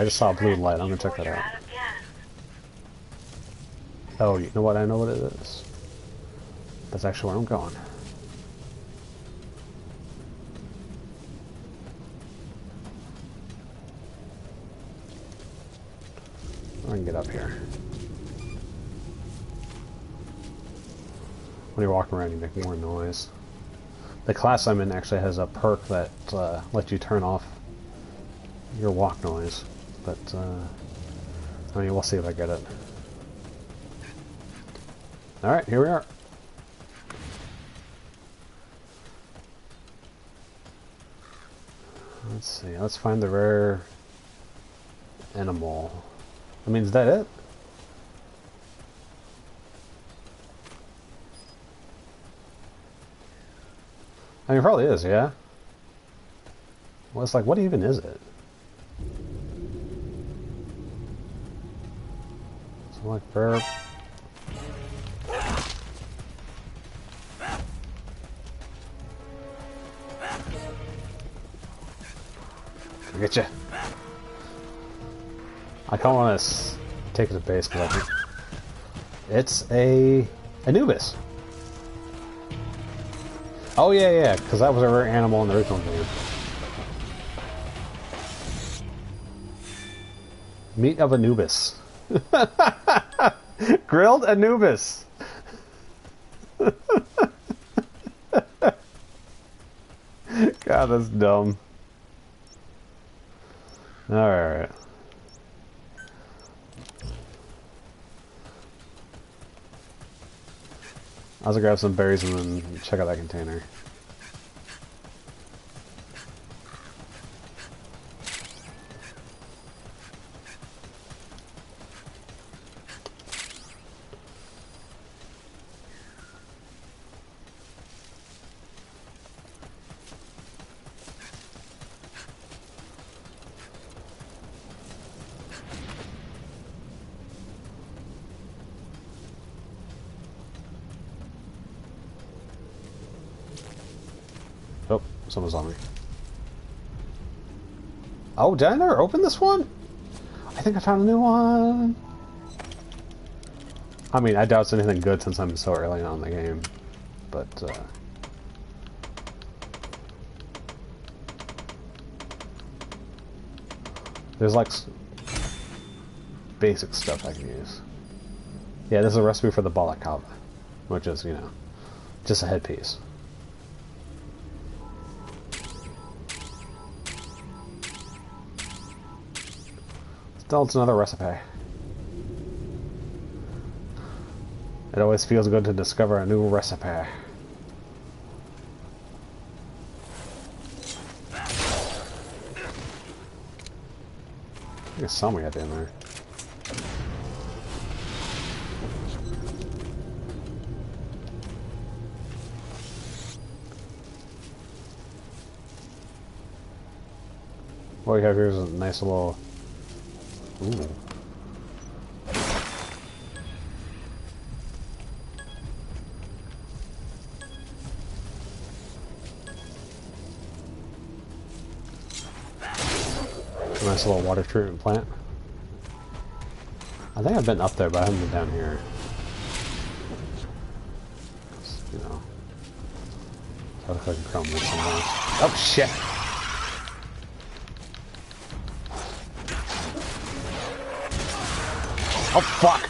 I just saw a blue light. I'm gonna check that out. Oh, you know what? I know what it is. That's actually where I'm going. I can get up here. When you're walking around, you make more noise. The class I'm in actually has a perk that lets you turn off your walk noise, but I mean, we'll see if I get it. Alright, here we are. Let's see, let's find the rare animal. I mean, is that it? I mean, it probably is, yeah? Well, it's like, what even is it? It's like rare... I'll get you. I kind of want to take it to base because I think it's a Anubis. Oh yeah, because that was a rare animal in the original game. Meat of Anubis. Grilled Anubis. God, that's dumb. Alright. I'll just grab some berries and then check out that container. Oh, someone's on me. Oh, did I never open this one? I think I found a new one. I mean, I doubt it's anything good since I'm so early on in the game. But, there's like basic stuff I can use. Yeah, this is a recipe for the balaclava, which is, you know, just a headpiece. Still, it's another recipe. It always feels good to discover a new recipe. I think something at the end there. What we have here is a nice little... Ooh. A nice little water treatment plant. I think I've been up there, but I haven't been down here. Just, you know. I look like a crumb with something. Oh shit! Oh fuck!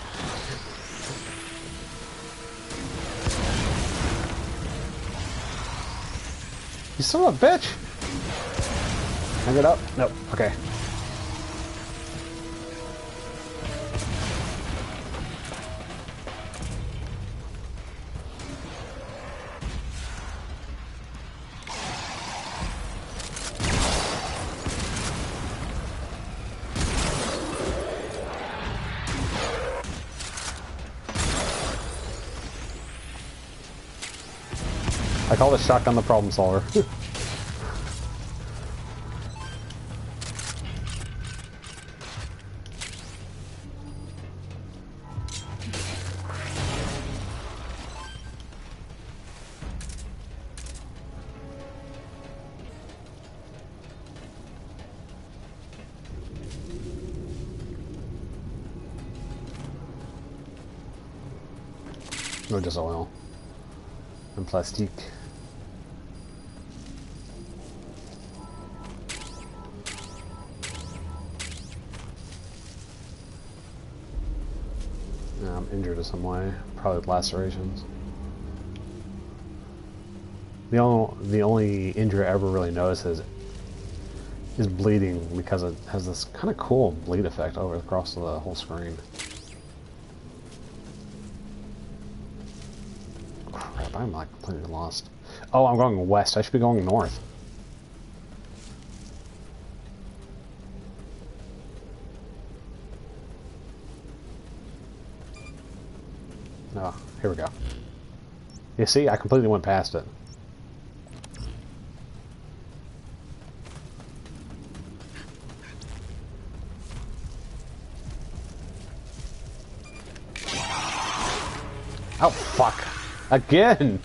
You son of a bitch! Can I get up? Nope. Okay. I call this shotgun the problem solver. No, just oil and plastic. Yeah, I'm injured in some way, probably with lacerations. The only injury I ever really noticed is bleeding, because it has this kind of cool bleed effect over across the whole screen. Crap, I'm like completely lost. Oh, I'm going west. I should be going north. Oh, here we go. You see, I completely went past it. Oh, fuck. Again!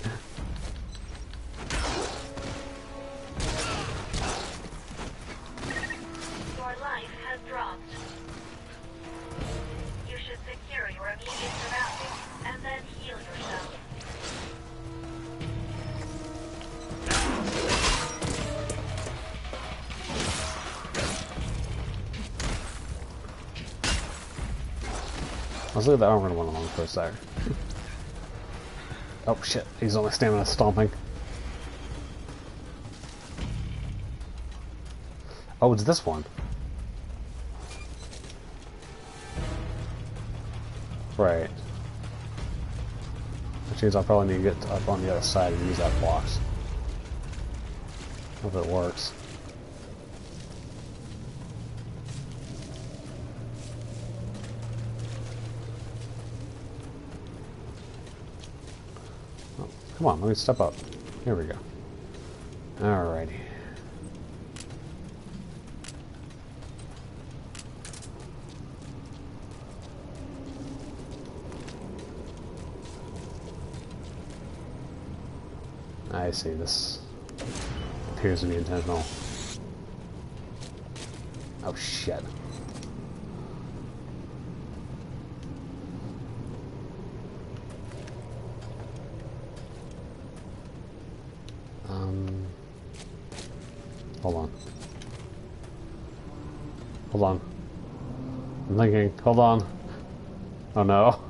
Your life has dropped. You should secure your immediate surroundings and then heal yourself. Let's look at that armored one along for a sec. Oh shit, he's only stamina stomping. Oh, it's this one. Right. Which means I'll probably need to get up on the other side and use that box. Hope it works. Oh, come on, let me step up. Here we go. Alrighty. I see, this appears to be intentional. Oh shit. Hold on. Hold on. I'm thinking, hold on. Oh no.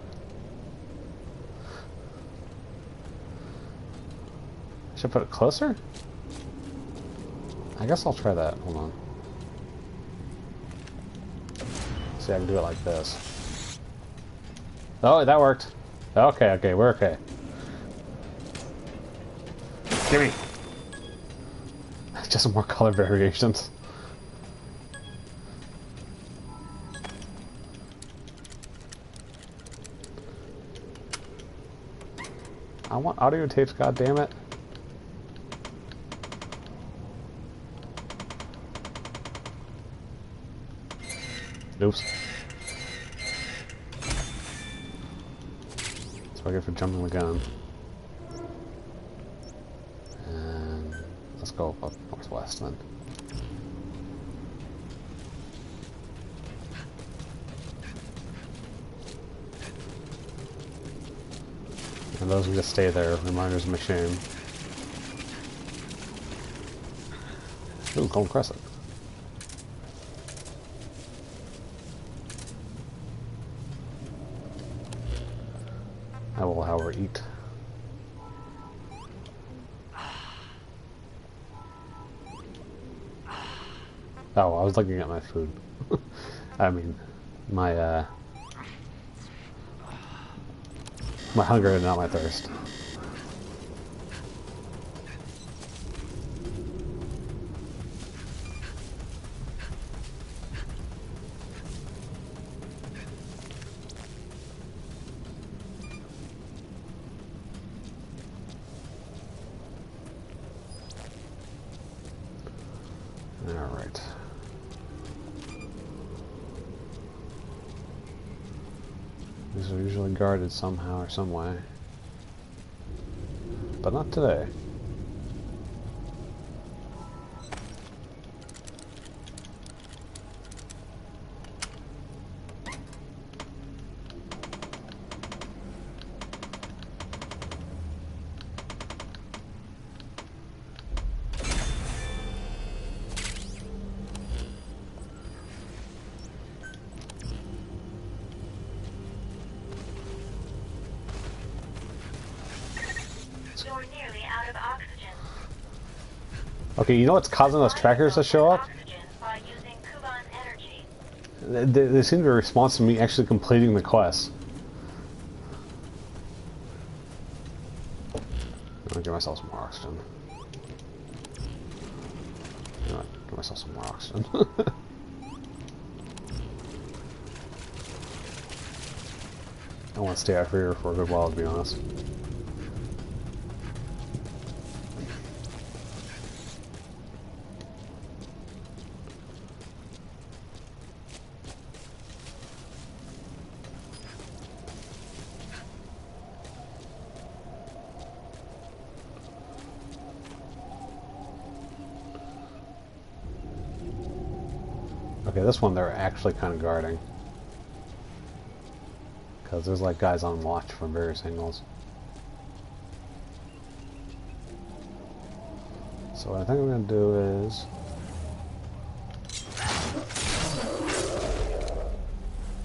Should I put it closer? I guess I'll try that. Hold on. See, I can do it like this. Oh, that worked. Okay, okay, we're okay. Gimme! Just some more color variations. I want audio tapes, goddammit. Oops. That's what I get for jumping the gun. And let's go up northwest then. And those can just stay there, reminders of my shame. Ooh, Golden Crescent. I will, however, eat. Oh, I was looking at my food. I mean, my hunger and not my thirst. Alright. These are usually guarded somehow or some way. But not today. You're nearly out of oxygen. Okay, you know what's causing those trackers to show up? Oxygen by using Kuban energy. They seem to be a response to me actually completing the quest. I'll give myself some more oxygen. You know what? Give myself some more oxygen. I want to stay out here for a good while, to be honest. Okay, this one they're actually kind of guarding. Because there's like guys on watch from various angles. So what I think I'm going to do is...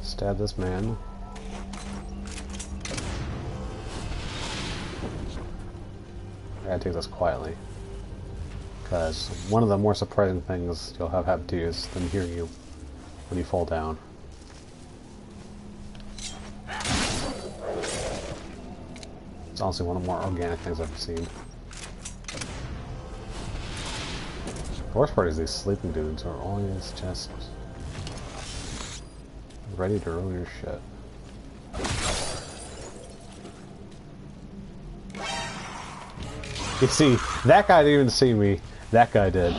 stab this man. I gotta take this quietly. Because one of the more surprising things you'll have happen to you is them hearing you when you fall down. It's honestly one of the more organic things I've seen. The worst part is these sleeping dudes are always just ready to ruin your shit. You see, that guy didn't even see me. That guy did.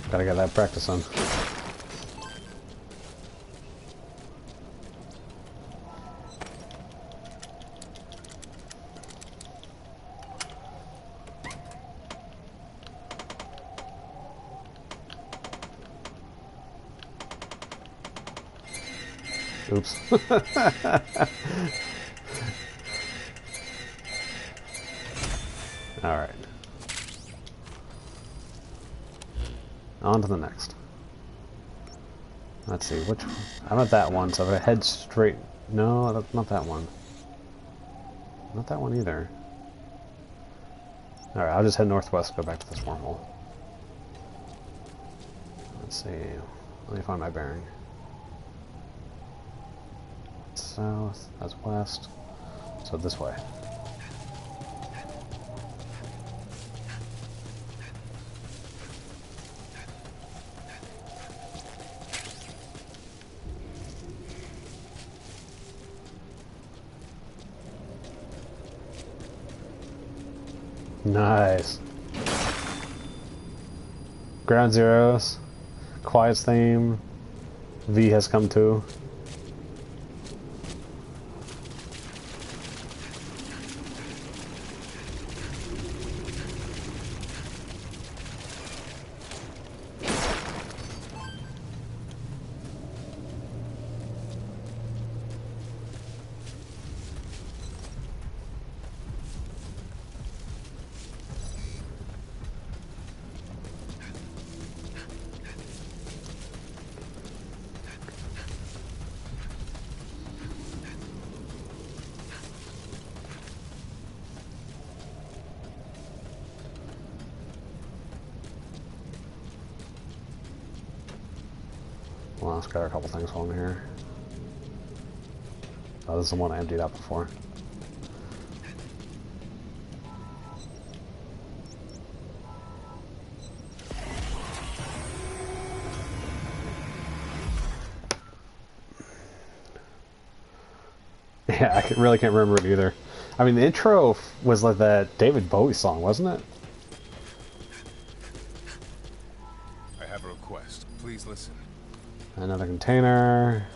Gotta get that practice on. Oops. Alright. On to the next. Let's see, which... I'm at that one, so if I head straight... No, that's not that one. Not that one either. Alright, I'll just head northwest, go back to this wormhole. Let's see. Let me find my bearing. South, that's west. So this way. Nice. Ground zeros. Quiet's theme. V has come to. Well, let's gather a couple things while I'm here. Oh, this is the one I emptied out before. Yeah, I really can't remember it either. I mean, the intro was like that David Bowie song, wasn't it? I have a request. Please listen. Another container.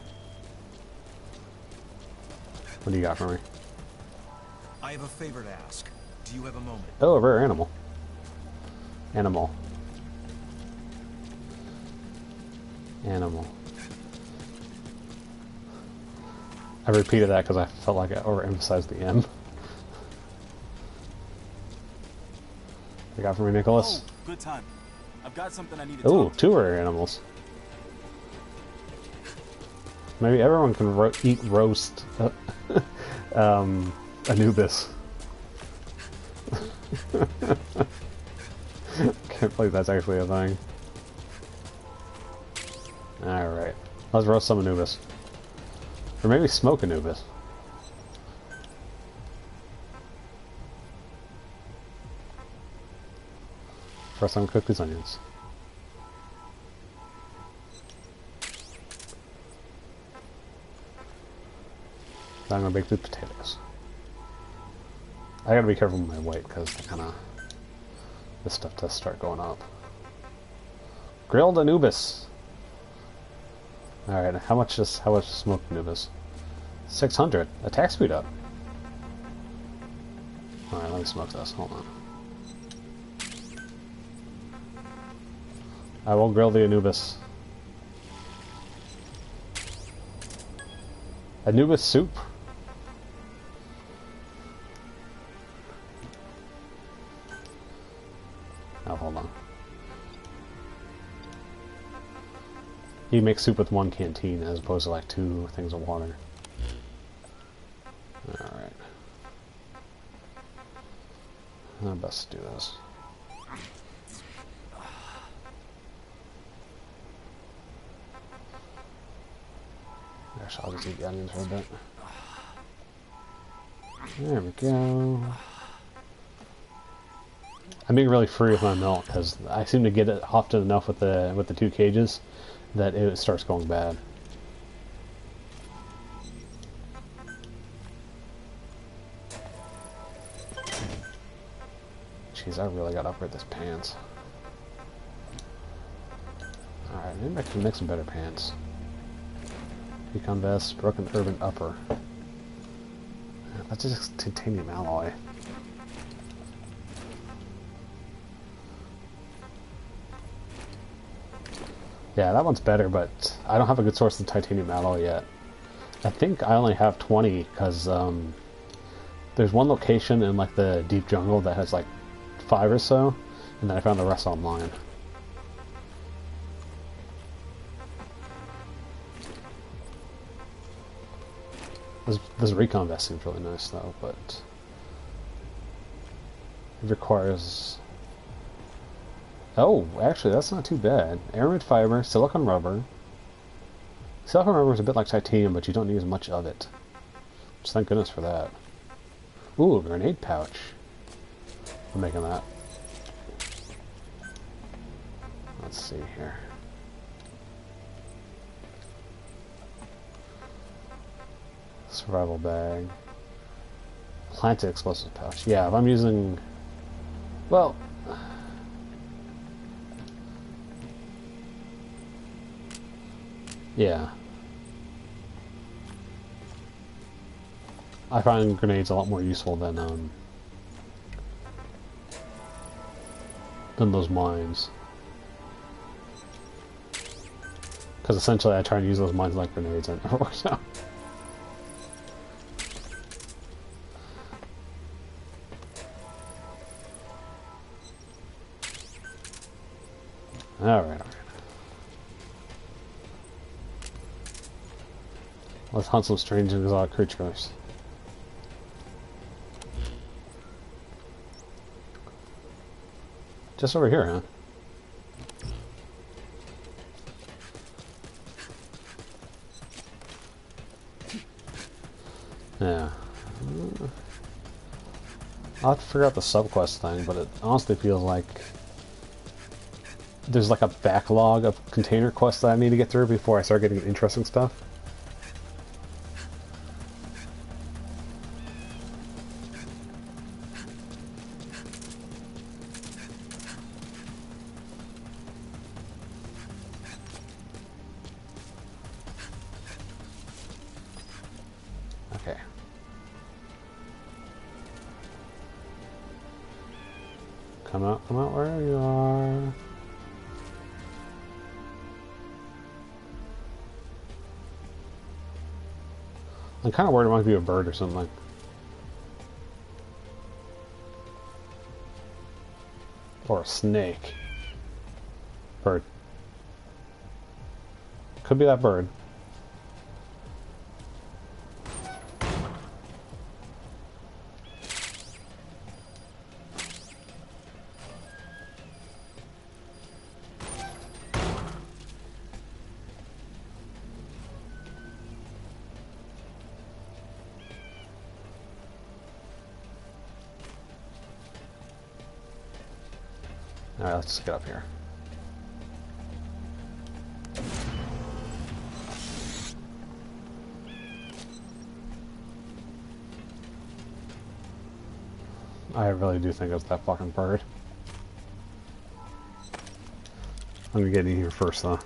What do you got for me? I have a favor to ask. Do you have a moment? Oh, a rare animal. Animal. Animal. I repeated that because I felt like I overemphasized the M. You got for me, Nicholas? Oh, good time. I've got something I need to Ooh, talk to 2 rare animals. Maybe everyone can eat roast Anubis. Can't believe that's actually a thing. Alright. Let's roast some Anubis. Or maybe smoke Anubis. First time cook these onions. Now I'm gonna bake the potatoes. I gotta be careful with my weight because this stuff does start going up. Grilled Anubis. Alright, how much smoked Anubis? 600. Attack speed up. Alright, let me smoke this. Hold on. I will grill the Anubis. Anubis soup? Oh, hold on. You make soup with 1 canteen as opposed to like 2 things of water. Alright. I best do this. Actually, I'll just eat the onions for a bit. There we go. I'm being really free with my milk because I seem to get it often enough with the 2 cages that it starts going bad. Jeez, I really gotta upgrade this pants. Alright, maybe I can make some better pants. Pecan vest, broken urban upper. That's just titanium alloy. Yeah, that one's better, but I don't have a good source of titanium alloy yet. I think I only have 20 because there's one location in like the deep jungle that has like 5 or so, and then I found the rest online. This recon vest seems really nice though, but It requires... Oh, actually, that's not too bad. Aramid fiber, silicon rubber. Silicon rubber is a bit like titanium, but you don't need as much of it. Just thank goodness for that. Ooh, a grenade pouch. I'm making that. Let's see here. Survival bag. Planted explosive pouch. Yeah, if I'm using... Well... Yeah. I find grenades a lot more useful than those mines. Because essentially I try and use those mines like grenades and it never works out. Alright. Let's hunt some strange and exotic creatures. Just over here, huh? Yeah. I'll have to figure out the subquest thing, but it honestly feels like there's like a backlog of container quests that I need to get through before I start getting interesting stuff. Okay. Come out where you are. I'm kind of worried it might be a bird or something. Or a snake. Bird. Could be that bird. Alright, let's just get up here. I really do think it's that fucking bird. I'm gonna get in here first, though.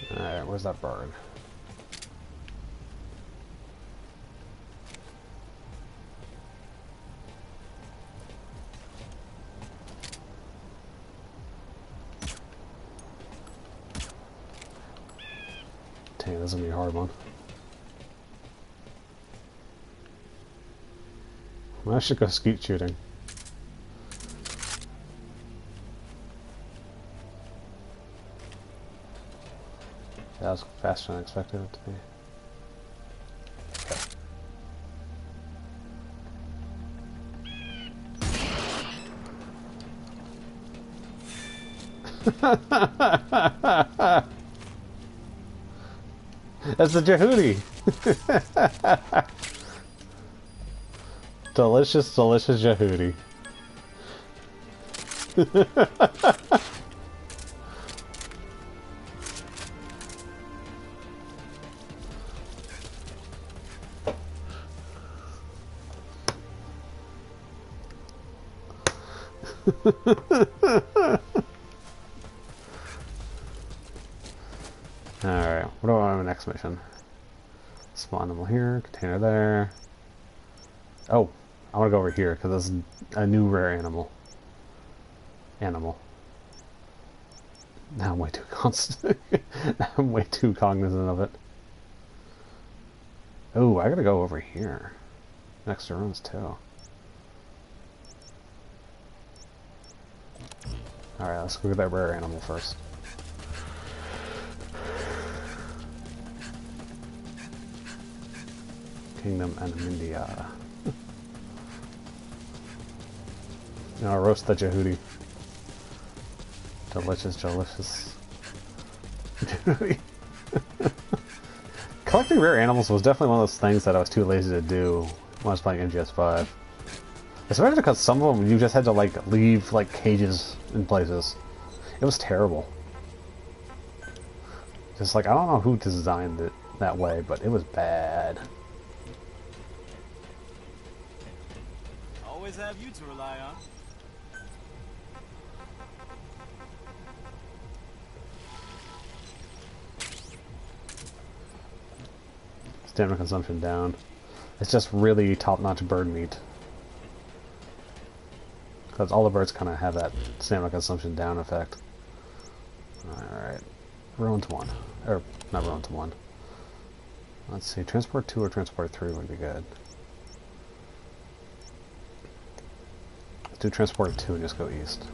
Alright, where's that bird? Dang, this is gonna be a hard one. I should go skeet shooting. That was faster than I expected it to be. That's the Jehudi! Delicious, delicious Jehudi. Alright, what do I want in the next mission? Small animal here, container there. Oh, I want to go over here because this is a new rare animal. Now I'm way too constant. I'm way too cognizant of it. Oh, I gotta go over here. Next to ruins too. Alright, let's go get that rare animal first. Kingdom Animindia. You know, roast the Jehudi. Delicious, delicious. Collecting rare animals was definitely one of those things that I was too lazy to do when I was playing MGS5. Especially because some of them you just had to like leave like cages in places. It was terrible. Just like I don't know who designed it that way, but it was bad. Always have you to rely on. Stamina consumption down. It's just really top-notch bird meat. Because all the birds kind of have that stamina consumption down effect. Alright. Ruins 1. Or, not Ruins 1. Let's see, Transport 2 or Transport 3 would be good. Let's do Transport 2 and just go east.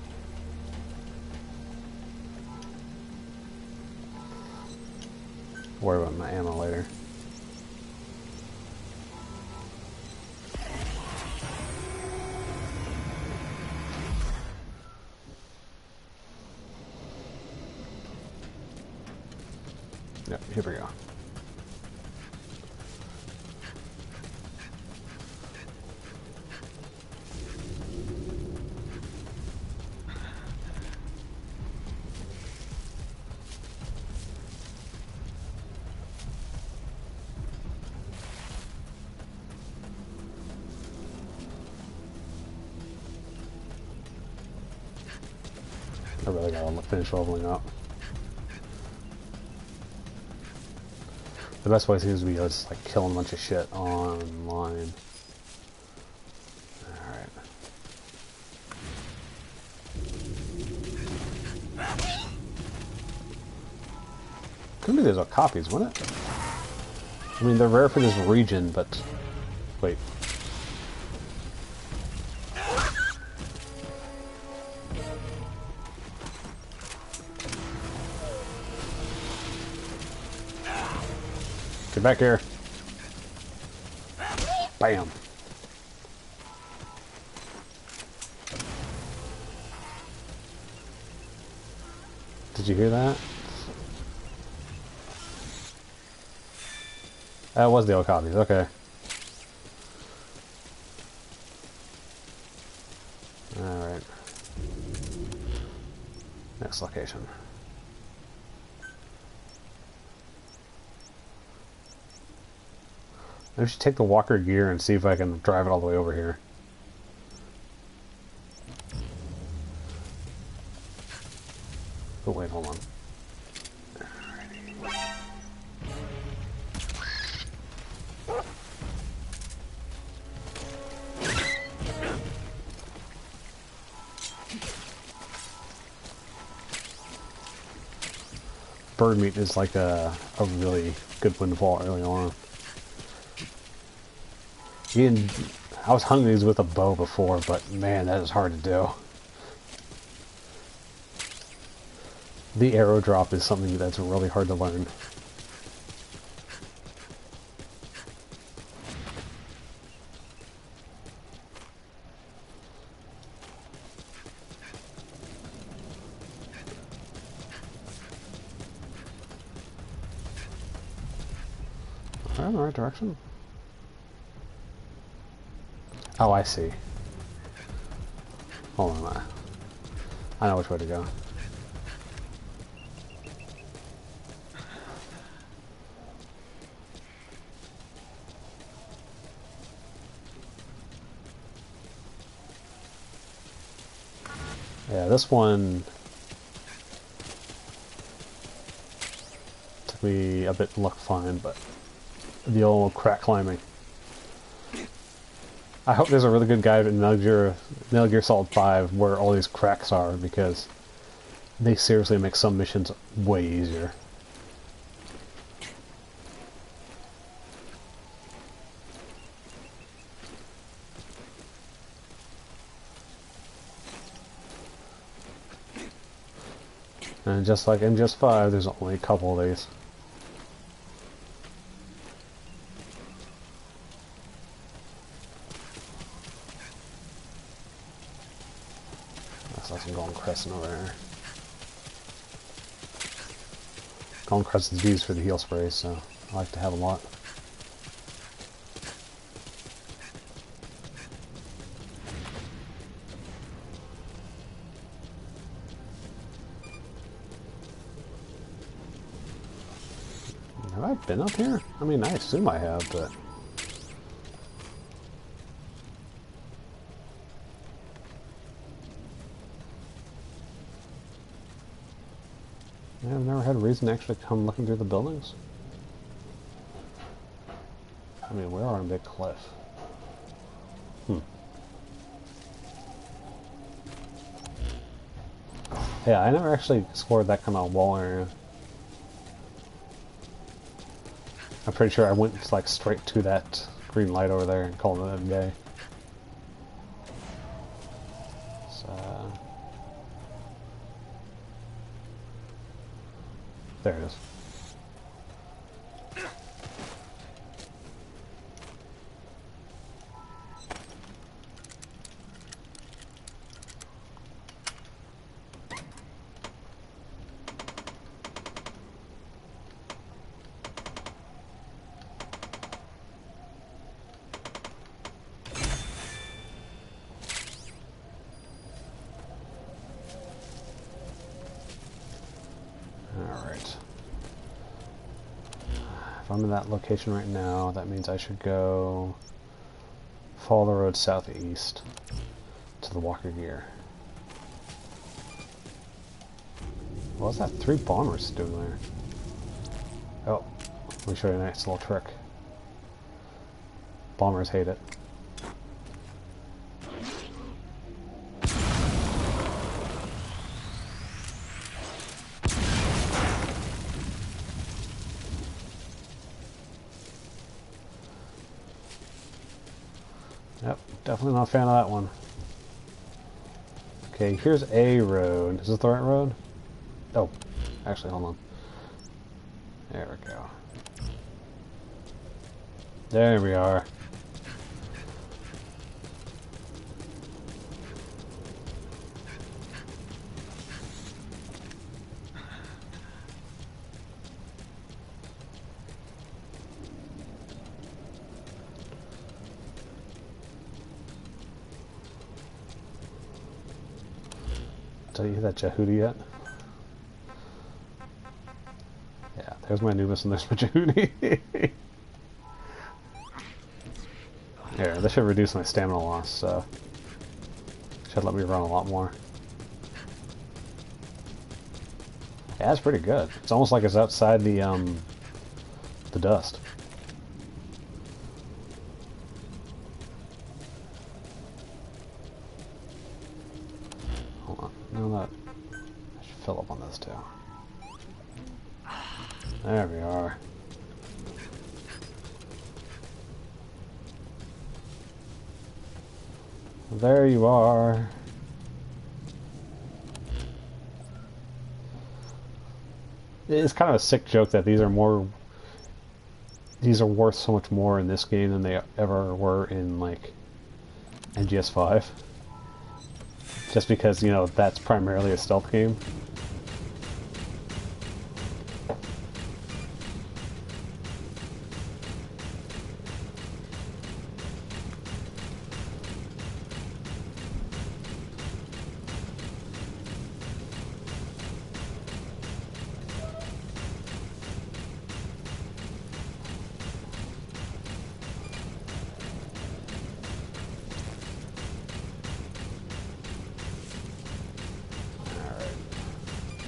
Worry about my ammo later. Yep, here we go. I really gotta finish leveling up. The best way seems to be just like killing a bunch of shit online. Alright. Could be those are copies, wouldn't it? I mean, they're rare for this region, but... Wait. Get back here. Bam. Did you hear that? That was the old copies, okay. Alright. Next location. I should take the walker gear and see if I can drive it all the way over here. Oh wait, hold on. Bird meat is like a really good windfall early on. I was hunting these with a bow before, but man, that is hard to do. The arrow drop is something that's really hard to learn. Am I in the right direction? Oh, I see. Hold on. I know which way to go. Yeah, this one took me a bit to luck find, but the old crack climbing. I hope there's a really good guide in Metal Gear Solid 5 where all these cracks are, because they seriously make some missions way easier. And just like MGS5, there's only a couple of these. I saw some Golden Crescent over there. Golden Crescent's used for the heal sprays, so I like to have a lot. Have I been up here? I mean, I assume I have, but... Yeah, I've never had a reason to actually come looking through the buildings. I mean, we're on a big cliff. Yeah, I never actually explored that kind of wall area. I'm pretty sure I went like straight to that green light over there and called it a day. So, there it is. Alright. If I'm in that location right now, that means I should go follow the road southeast to the Walker Gear. What was that 3 bombers doing there? Oh, let me show you a nice little trick. Bombers hate it. Yep, definitely not a fan of that one. Okay, here's a road. Is this the right road? Oh, actually, hold on. There we go. There we are. Did you hit that Jehudi yet? Yeah, there's my Anubis and there's my Jehudi. Here, this should reduce my stamina loss, so should let me run a lot more. Yeah, that's pretty good. It's almost like it's outside the dust. Hold on, no, that I should fill up on this too. There we are. There you are. It's kind of a sick joke that these are worth so much more in this game than they ever were in like MGS5. Just because, you know, that's primarily a stealth game.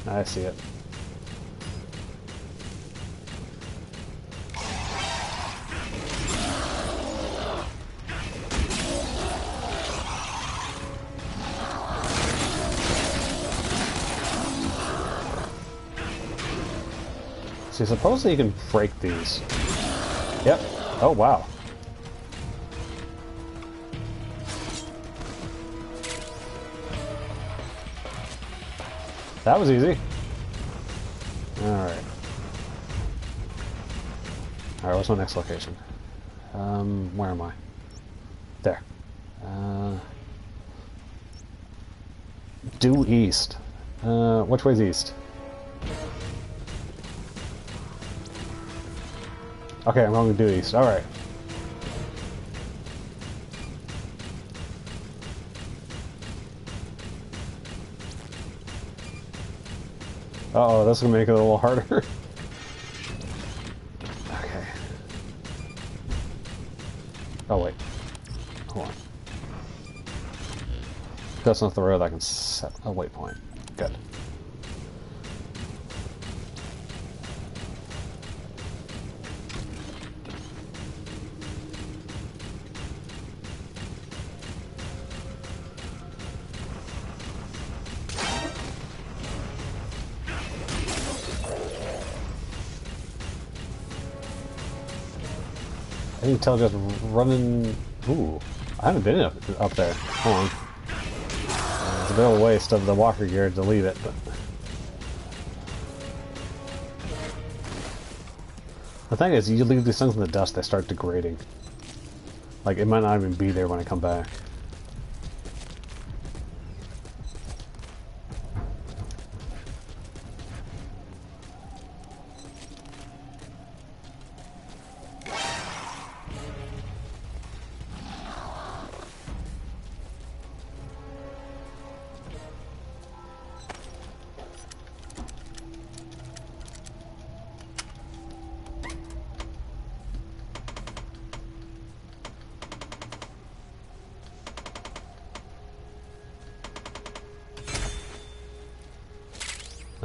I see it. See, supposedly you can break these. Yep. Oh, wow. That was easy. Alright. Alright, what's my next location? Where am I? There. Due east. Which way's east? Okay, I'm going due east. Alright. Uh-oh, this is gonna make it a little harder. Okay. Oh, wait. Hold on. That's not the road I can set a waypoint. Good. I can tell just running... Ooh, I haven't been up there. Hold on. It's a bit of a waste of the walker gear to leave it, but... The thing is, you leave these things in the dust, they start degrading. Like, it might not even be there when I come back.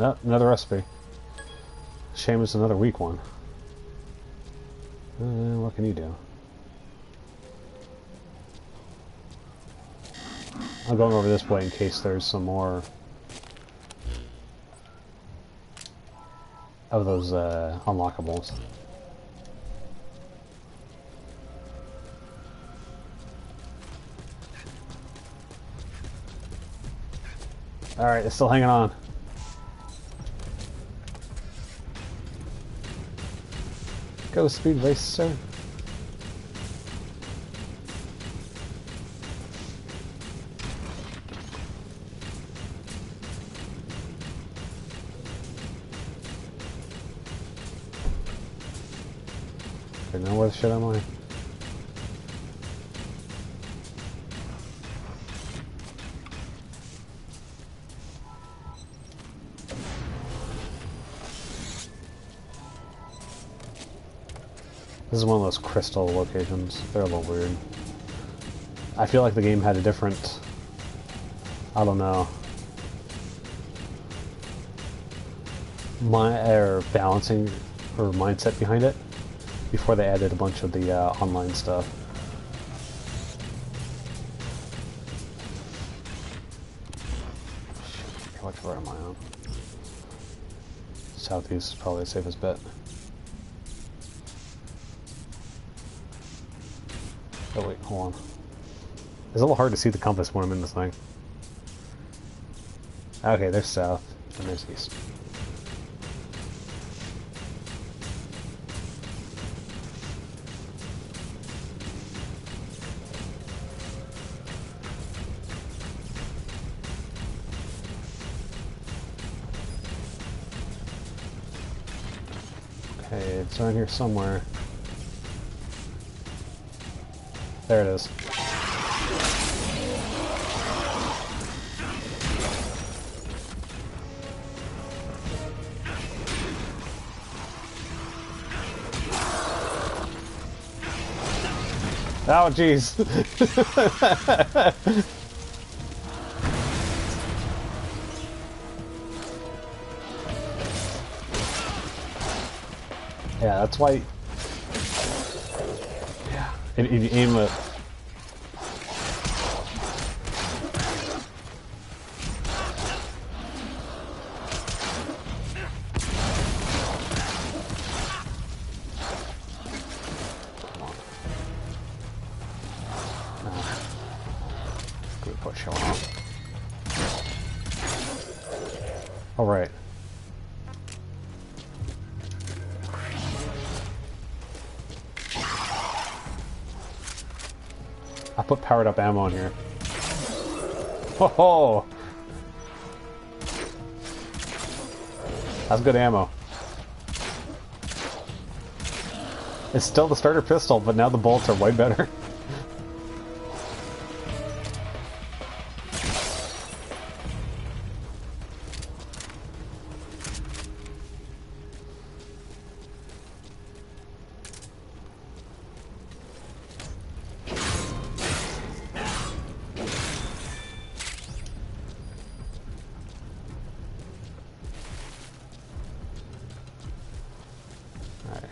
Oh, another recipe. Shame it's another weak one. What can you do? I'm going over this way in case there's some more of those unlockables. Alright, it's still hanging on. Go speed race, sir. Okay, now where the shit am I? This is one of those crystal locations. They're a little weird. I feel like the game had a different... I don't know. Balancing or mindset behind it before they added a bunch of the online stuff. Shit, which road am I on? Southeast is probably the safest bet. Oh wait, hold on. It's a little hard to see the compass when I'm in this thing. Okay, there's south, and there's east. Okay, it's around here somewhere. There it is. Oh, jeez. Yeah, that's why... Yeah. And you aim it... I put powered up ammo in here. Ho ho! That's good ammo. It's still the starter pistol, but now the bullets are way better.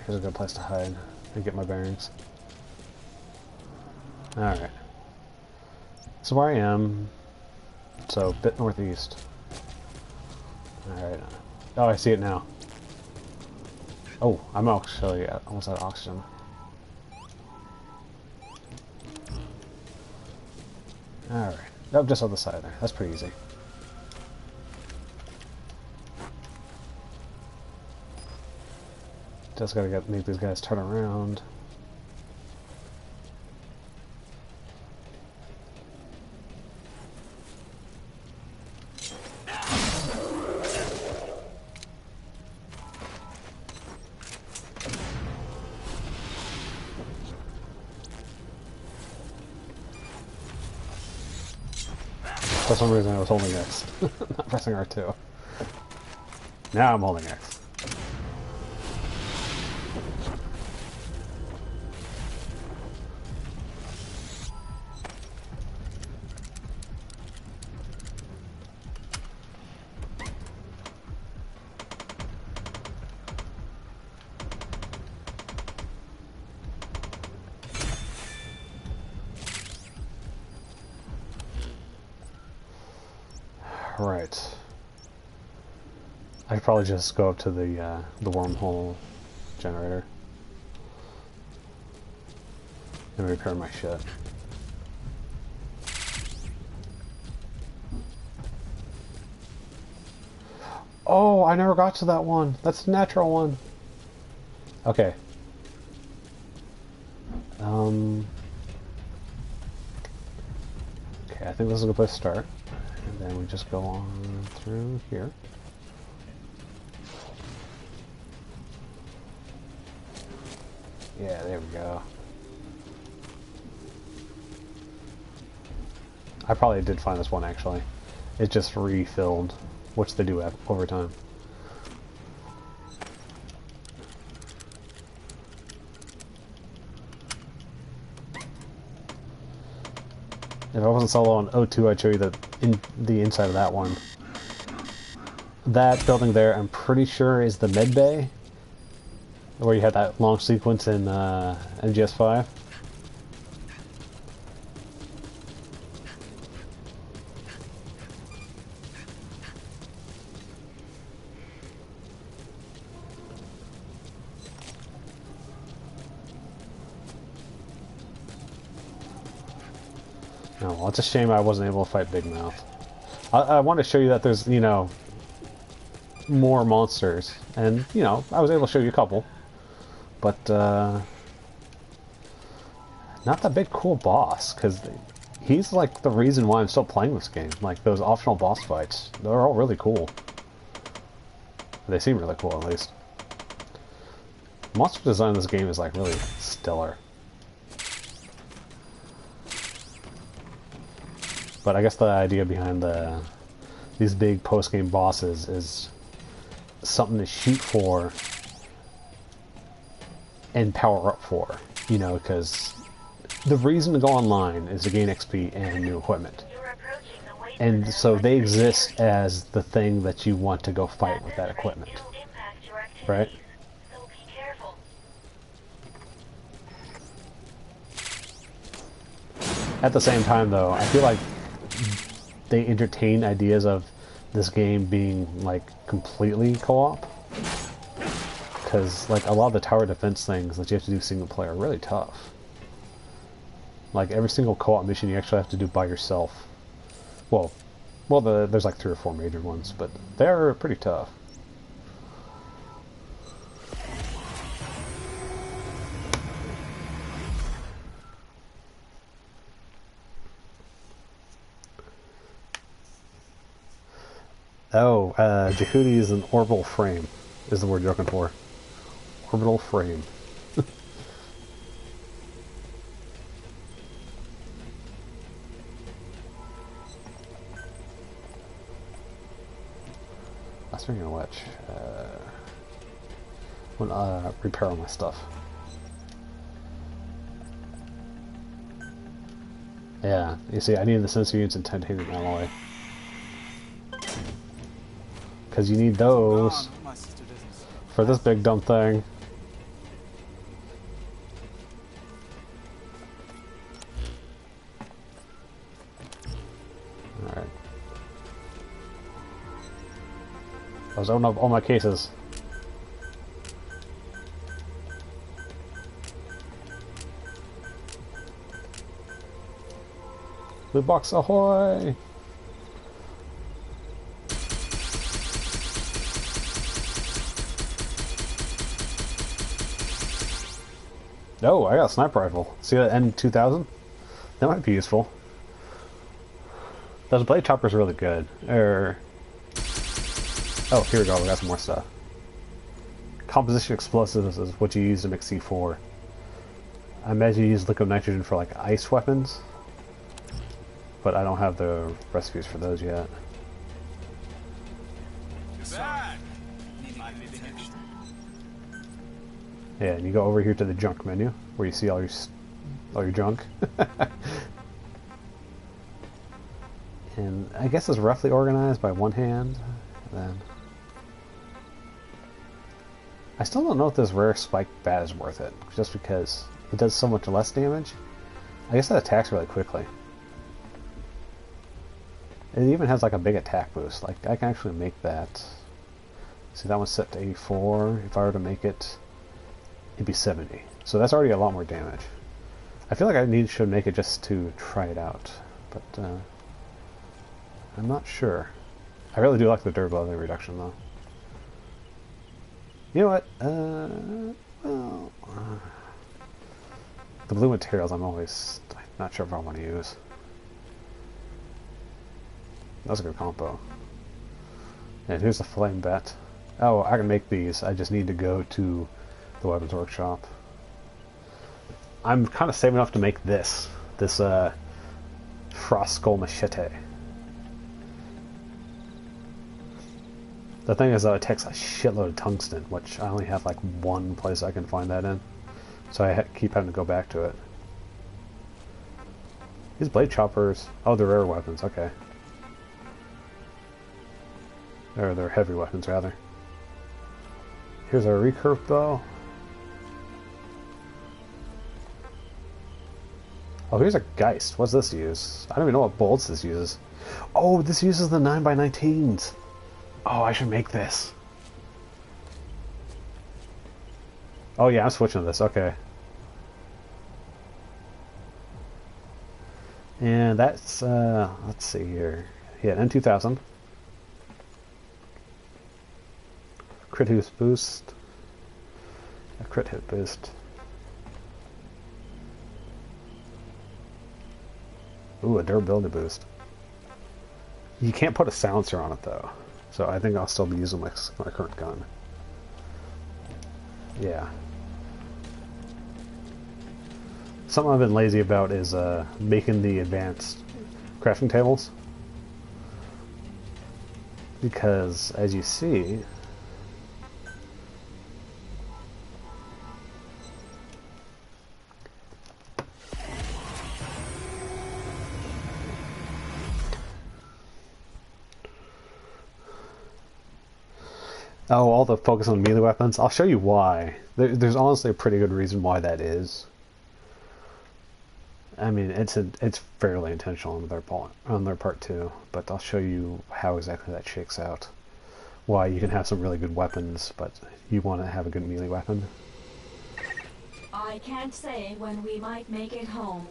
Here's a good place to hide and get my bearings. Alright. So where I am, so a bit northeast. Alright. Oh, I see it now. Oh, I'm actually almost out of oxygen. Alright. Oh, just on the side there. That's pretty easy. Just gotta make these guys turn around. For some reason I was holding X, not pressing R2. Now I'm holding X. Right. I could probably just go up to the wormhole generator and repair my shit. Oh, I never got to that one. That's the natural one. Okay. Okay, I think this is a good place to start. And then we just go on through here. Yeah, there we go. I probably did find this one actually. It just refilled, which they do over time. If I wasn't solo on O2, I'd show you the inside of that one. That building there, I'm pretty sure, is the med bay, where you had that long sequence in MGS5. No, well, it's a shame I wasn't able to fight Big Mouth. I want to show you that there's, you know, more monsters, and, you know, I was able to show you a couple, but not that big cool boss, because he's like the reason why I'm still playing this game. Like, those optional boss fights, they're all really cool. They seem really cool, at least. Monster design in this game is like really stellar. But I guess the idea behind these big post-game bosses is something to shoot for and power up for, you know, because the reason to go online is to gain XP and new equipment. And so they exist as the thing that you want to go fight with that equipment. Right? At the same time, though, I feel like they entertain ideas of this game being like completely co-op, because like a lot of the tower defense things that you have to do single player are really tough. Like every single co-op mission you actually have to do by yourself. Well, there's like 3 or 4 major ones, but they're pretty tough. Oh, Jehudi is an orbital frame, is the word you're looking for. Orbital frame. Speaking of which, I'm gonna repair all my stuff. Yeah, you see, I need the sensor units and titanium alloy. Because you need those My sister doesn't. for this big dumb thing. Alright. I was opening up all my cases. Loot box ahoy! Oh, I got a sniper rifle. See that N2000? That might be useful. Those blade choppers are really good. Oh, here we go. We got some more stuff. Composition explosives is what you use to make C4. I imagine you use liquid nitrogen for like ice weapons, but I don't have the recipes for those yet. Yeah, and you go over here to the junk menu where you see all your junk. And I guess it's roughly organized by one hand. And then I still don't know if this rare spike bat is worth it, just because it does so much less damage. I guess it attacks really quickly. It even has like a big attack boost. Like I can actually make that. See, that one's set to 84. If I were to make it, it'd be 70. So that's already a lot more damage. I feel like I should make it just to try it out, but I'm not sure. I really do like the durability reduction though. You know what? Well, the blue materials I'm always not sure if I want to use. That's a good combo. And here's the flame bat. Oh, I can make these. I just need to go to the weapons workshop. I'm kind of saving up to make this frost skull machete. The thing is, though, it takes a shitload of tungsten, which I only have like one place I can find that in. So I keep having to go back to it. These blade choppers... Oh, they're rare weapons, okay. Or they're heavy weapons, rather. Here's our recurve bow. Oh, here's a Geist. What's this use? I don't even know what bolts this uses. Oh, this uses the 9x19s. Oh, I should make this. Oh yeah, I'm switching to this, okay. And that's, let's see here. Yeah, N2000. Crit hit boost. A crit hit boost. Ooh, a durability boost. You can't put a silencer on it though. So I think I'll still be using my current gun. Yeah. Something I've been lazy about is making the advanced crafting tables. Because, as you see... Oh, all the focus on melee weapons. I'll show you why. There's honestly a pretty good reason why that is. I mean, it's fairly intentional on their part too, but I'll show you how exactly that shakes out. Why you can have some really good weapons, but you want to have a good melee weapon. I can't say when we might make it home.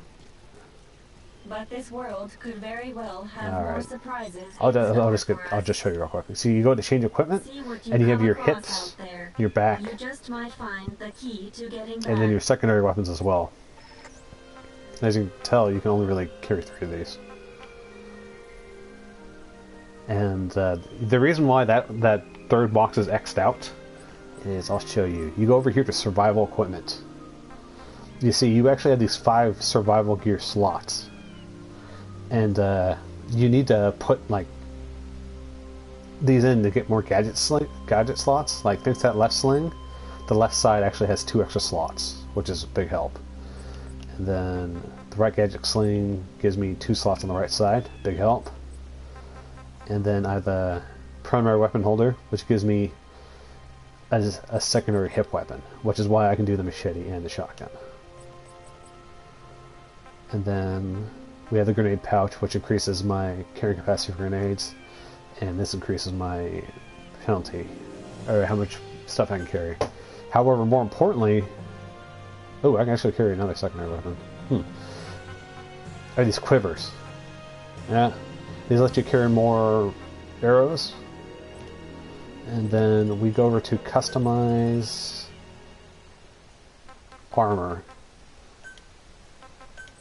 But this world could very well have more surprises. I'll just show you real quick. So you go to change equipment, and you have your hits, your back, you just might find the key to getting back. And then your secondary weapons as well. As you can tell, you can only really carry 3 of these. And the reason why that third box is X'd out is, I'll show you. You go over here to survival equipment. You see, you actually have these 5 survival gear slots. And you need to put like these in to get more gadget slots. Like there's that left sling. The left side actually has 2 extra slots, which is a big help. And then the right gadget sling gives me 2 slots on the right side, big help. And then I have a primary weapon holder, which gives me a secondary hip weapon, which is why I can do the machete and the shotgun. And then we have the grenade pouch, which increases my carrying capacity for grenades, and this increases my penalty, or how much stuff I can carry. However, more importantly, oh, I can actually carry another secondary weapon. Are these quivers? Yeah, these let you carry more arrows. And then we go over to customize armor.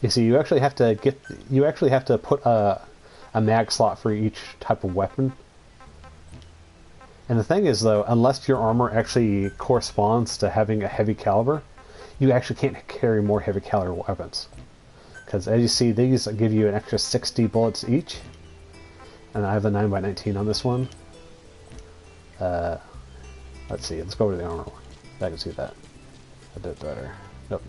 You see, you actually have to put a mag slot for each type of weapon. And the thing is, though, unless your armor actually corresponds to having a heavy caliber, you actually can't carry more heavy caliber weapons. Because as you see, these give you an extra 60 bullets each. And I have the 9x19 on this one. Let's see, let's go over to the armor one. I can see that a bit better. Nope.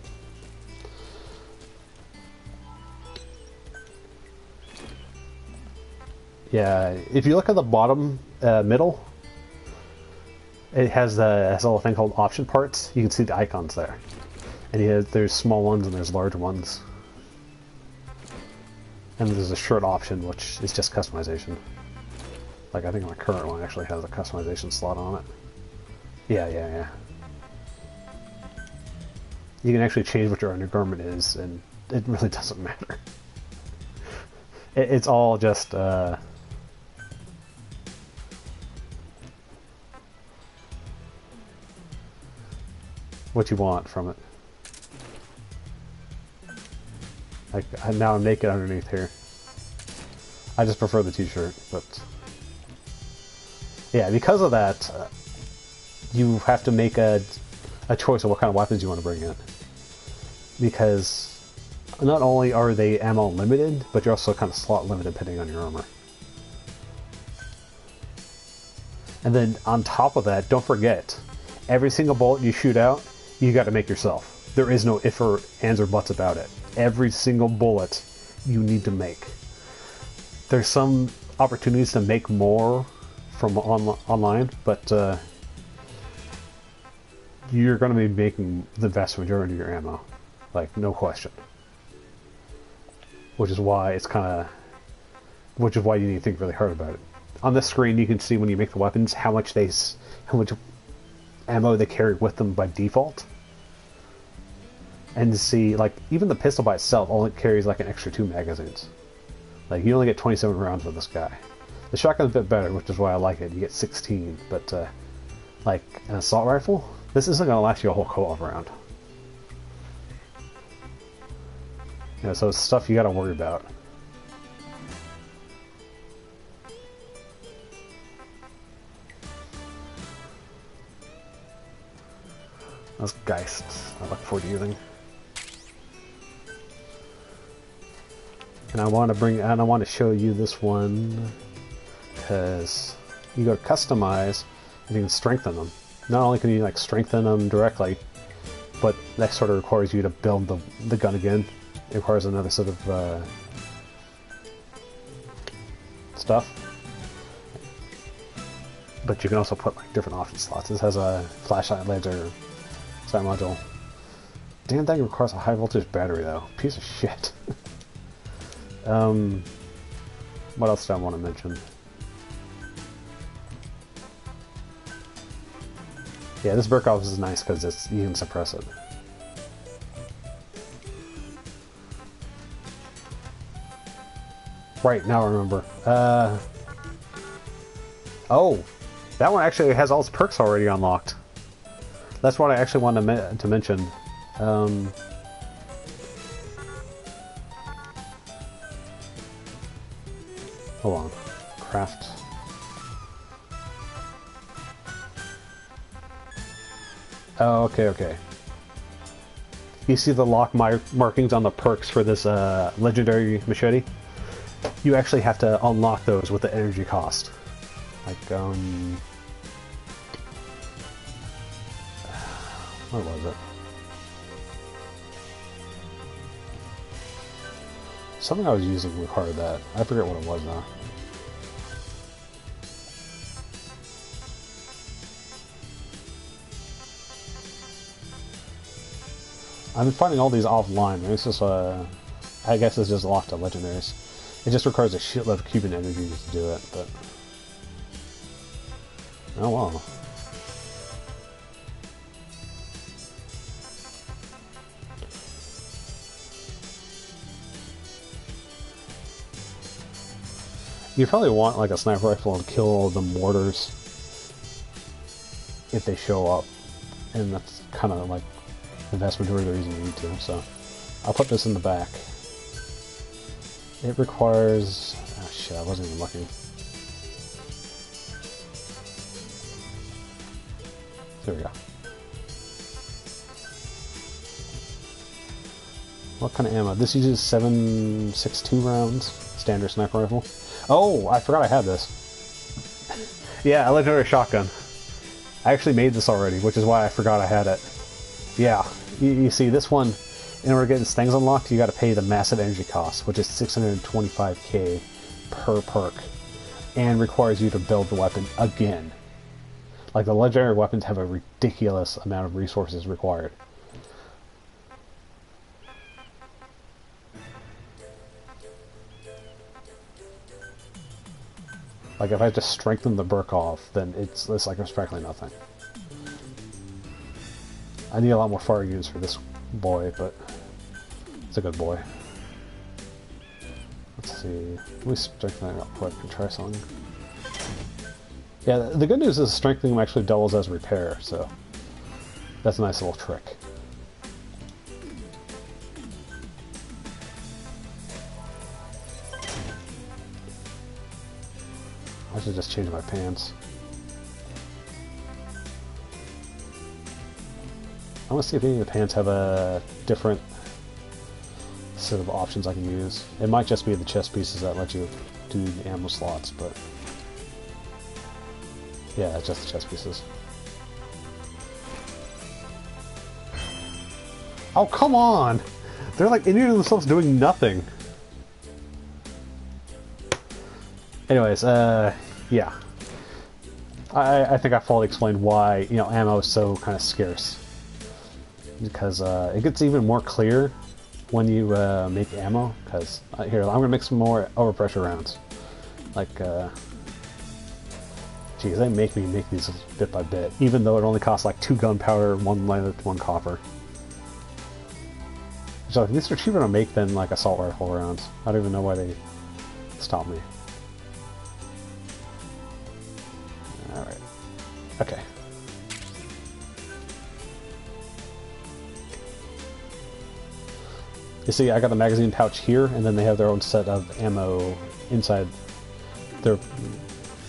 Yeah, if you look at the bottom middle, it has a little thing called option parts. You can see the icons there. And there's small ones and there's large ones. And there's a shirt option, which is just customization. Like, I think my current one actually has a customization slot on it. Yeah. You can actually change what your undergarment is, and it really doesn't matter. It's all just, what you want from it. Like, now I'm naked underneath here. I just prefer the t-shirt, but yeah, because of that, you have to make a choice of what kind of weapons you want to bring in. Because not only are they ammo limited, but you're also kind of slot limited depending on your armor. And then on top of that, don't forget, every single bullet you shoot out, you got to make yourself. There is no if or ands or buts about it. Every single bullet you need to make. There's some opportunities to make more from online, but you're going to be making the vast majority of your ammo. Like, no question. Which is why it's which is why you need to think really hard about it. On this screen, you can see when you make the weapons how much ammo they carry with them by default. And to see, like, even the pistol by itself only carries like an extra 2 magazines. Like, you only get 27 rounds with this guy. The shotgun's a bit better, which is why I like it. You get 16, but like an assault rifle, this isn't going to last you a whole co-op round. You know, so it's stuff you got to worry about. That's Geist. I look forward to using. And I want to show you this one because you go to customize and you can strengthen them. Not only can you like strengthen them directly, but that sort of requires you to build the gun again. It requires another sort of stuff. But you can also put like different option slots. This has a flashlight laser sight module. Damn thing requires a high voltage battery though. Piece of shit. What else do I want to mention? Yeah, this Burkhoff is nice because you can suppress it. Right, now I remember. Oh, that one actually has all its perks already unlocked. That's what I actually wanted to mention. Hold on. Craft. Oh, okay, okay. You see the lock markings on the perks for this legendary machete? You actually have to unlock those with the energy cost. Like, what was it? Something I was using required that. I forget what it was now. I've been finding all these offline. It's just, I guess it's just locked to legendaries. It just requires a shitload of Cuban energy to do it, but... Oh well. You probably want like a sniper rifle and kill the mortars if they show up, and that's kind of like the vast majority of the reason you need to. So I'll put this in the back. It requires... oh shit, I wasn't even looking. There we go. What kind of ammo? This uses 7.62 rounds, standard sniper rifle. Oh, I forgot I had this. Yeah, a legendary shotgun. I actually made this already, which is why I forgot I had it. Yeah, you see, this one, in order to get its things unlocked, you gotta pay the massive energy cost, which is 625k per perk, and requires you to build the weapon again. Like, the legendary weapons have a ridiculous amount of resources required. Like, if I just strengthen the Burk off, then it's like it's practically nothing. I need a lot more fire units for this boy, but it's a good boy. Let's see. Let me strengthen it up quick and try something. Yeah, the good news is strengthening them actually doubles as repair, so that's a nice little trick. I should just change my pants. I want to see if any of the pants have a different set of options I can use. It might just be the chest pieces that let you do the ammo slots, but yeah, it's just the chest pieces. Oh, come on! They're like injuring themselves doing nothing. Anyways, yeah. I think I fully explained why, you know, ammo is so kind of scarce. Because it gets even more clear when you make ammo. Because, here, I'm going to make some more overpressure rounds. Like, geez, they make me make these bit by bit. Even though it only costs like 2 gunpowder, 1 lead, 1 copper. So these are cheaper to make than like assault rifle rounds. I don't even know why they stopped me. Alright. Okay. You see, I got the magazine pouch here, and then they have their own set of ammo inside their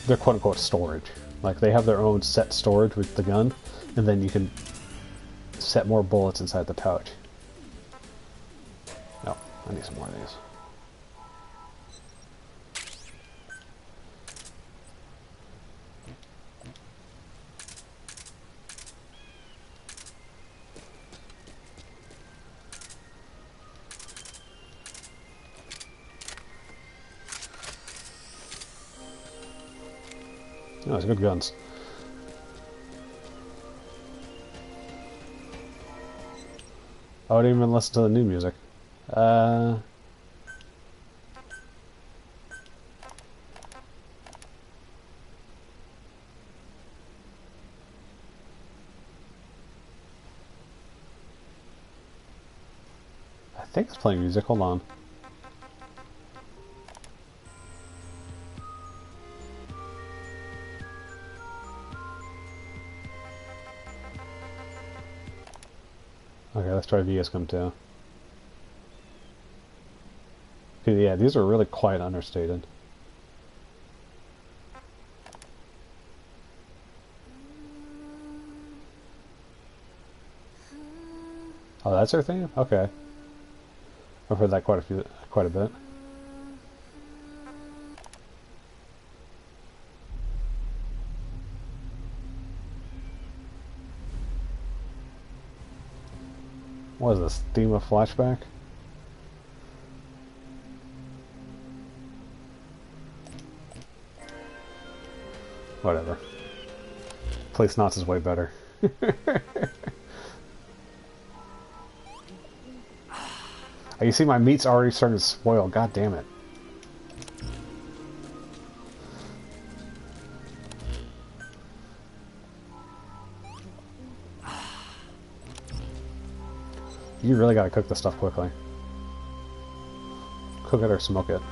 quote-unquote storage. Like, they have their own set storage with the gun, and then you can set more bullets inside the pouch. Oh, I need some more of these. Oh, it's good guns. I wouldn't even listen to the new music. I think it's playing music. Hold on. Okay, let's try VS Come 2. Okay, yeah, these are really quite understated. Oh, that's her theme? Okay. I've heard that quite a bit. What is this? Theme of flashback? Whatever. Place Knots is way better. You see my meat's already starting to spoil. God damn it. You really gotta cook this stuff quickly. Cook it or smoke it.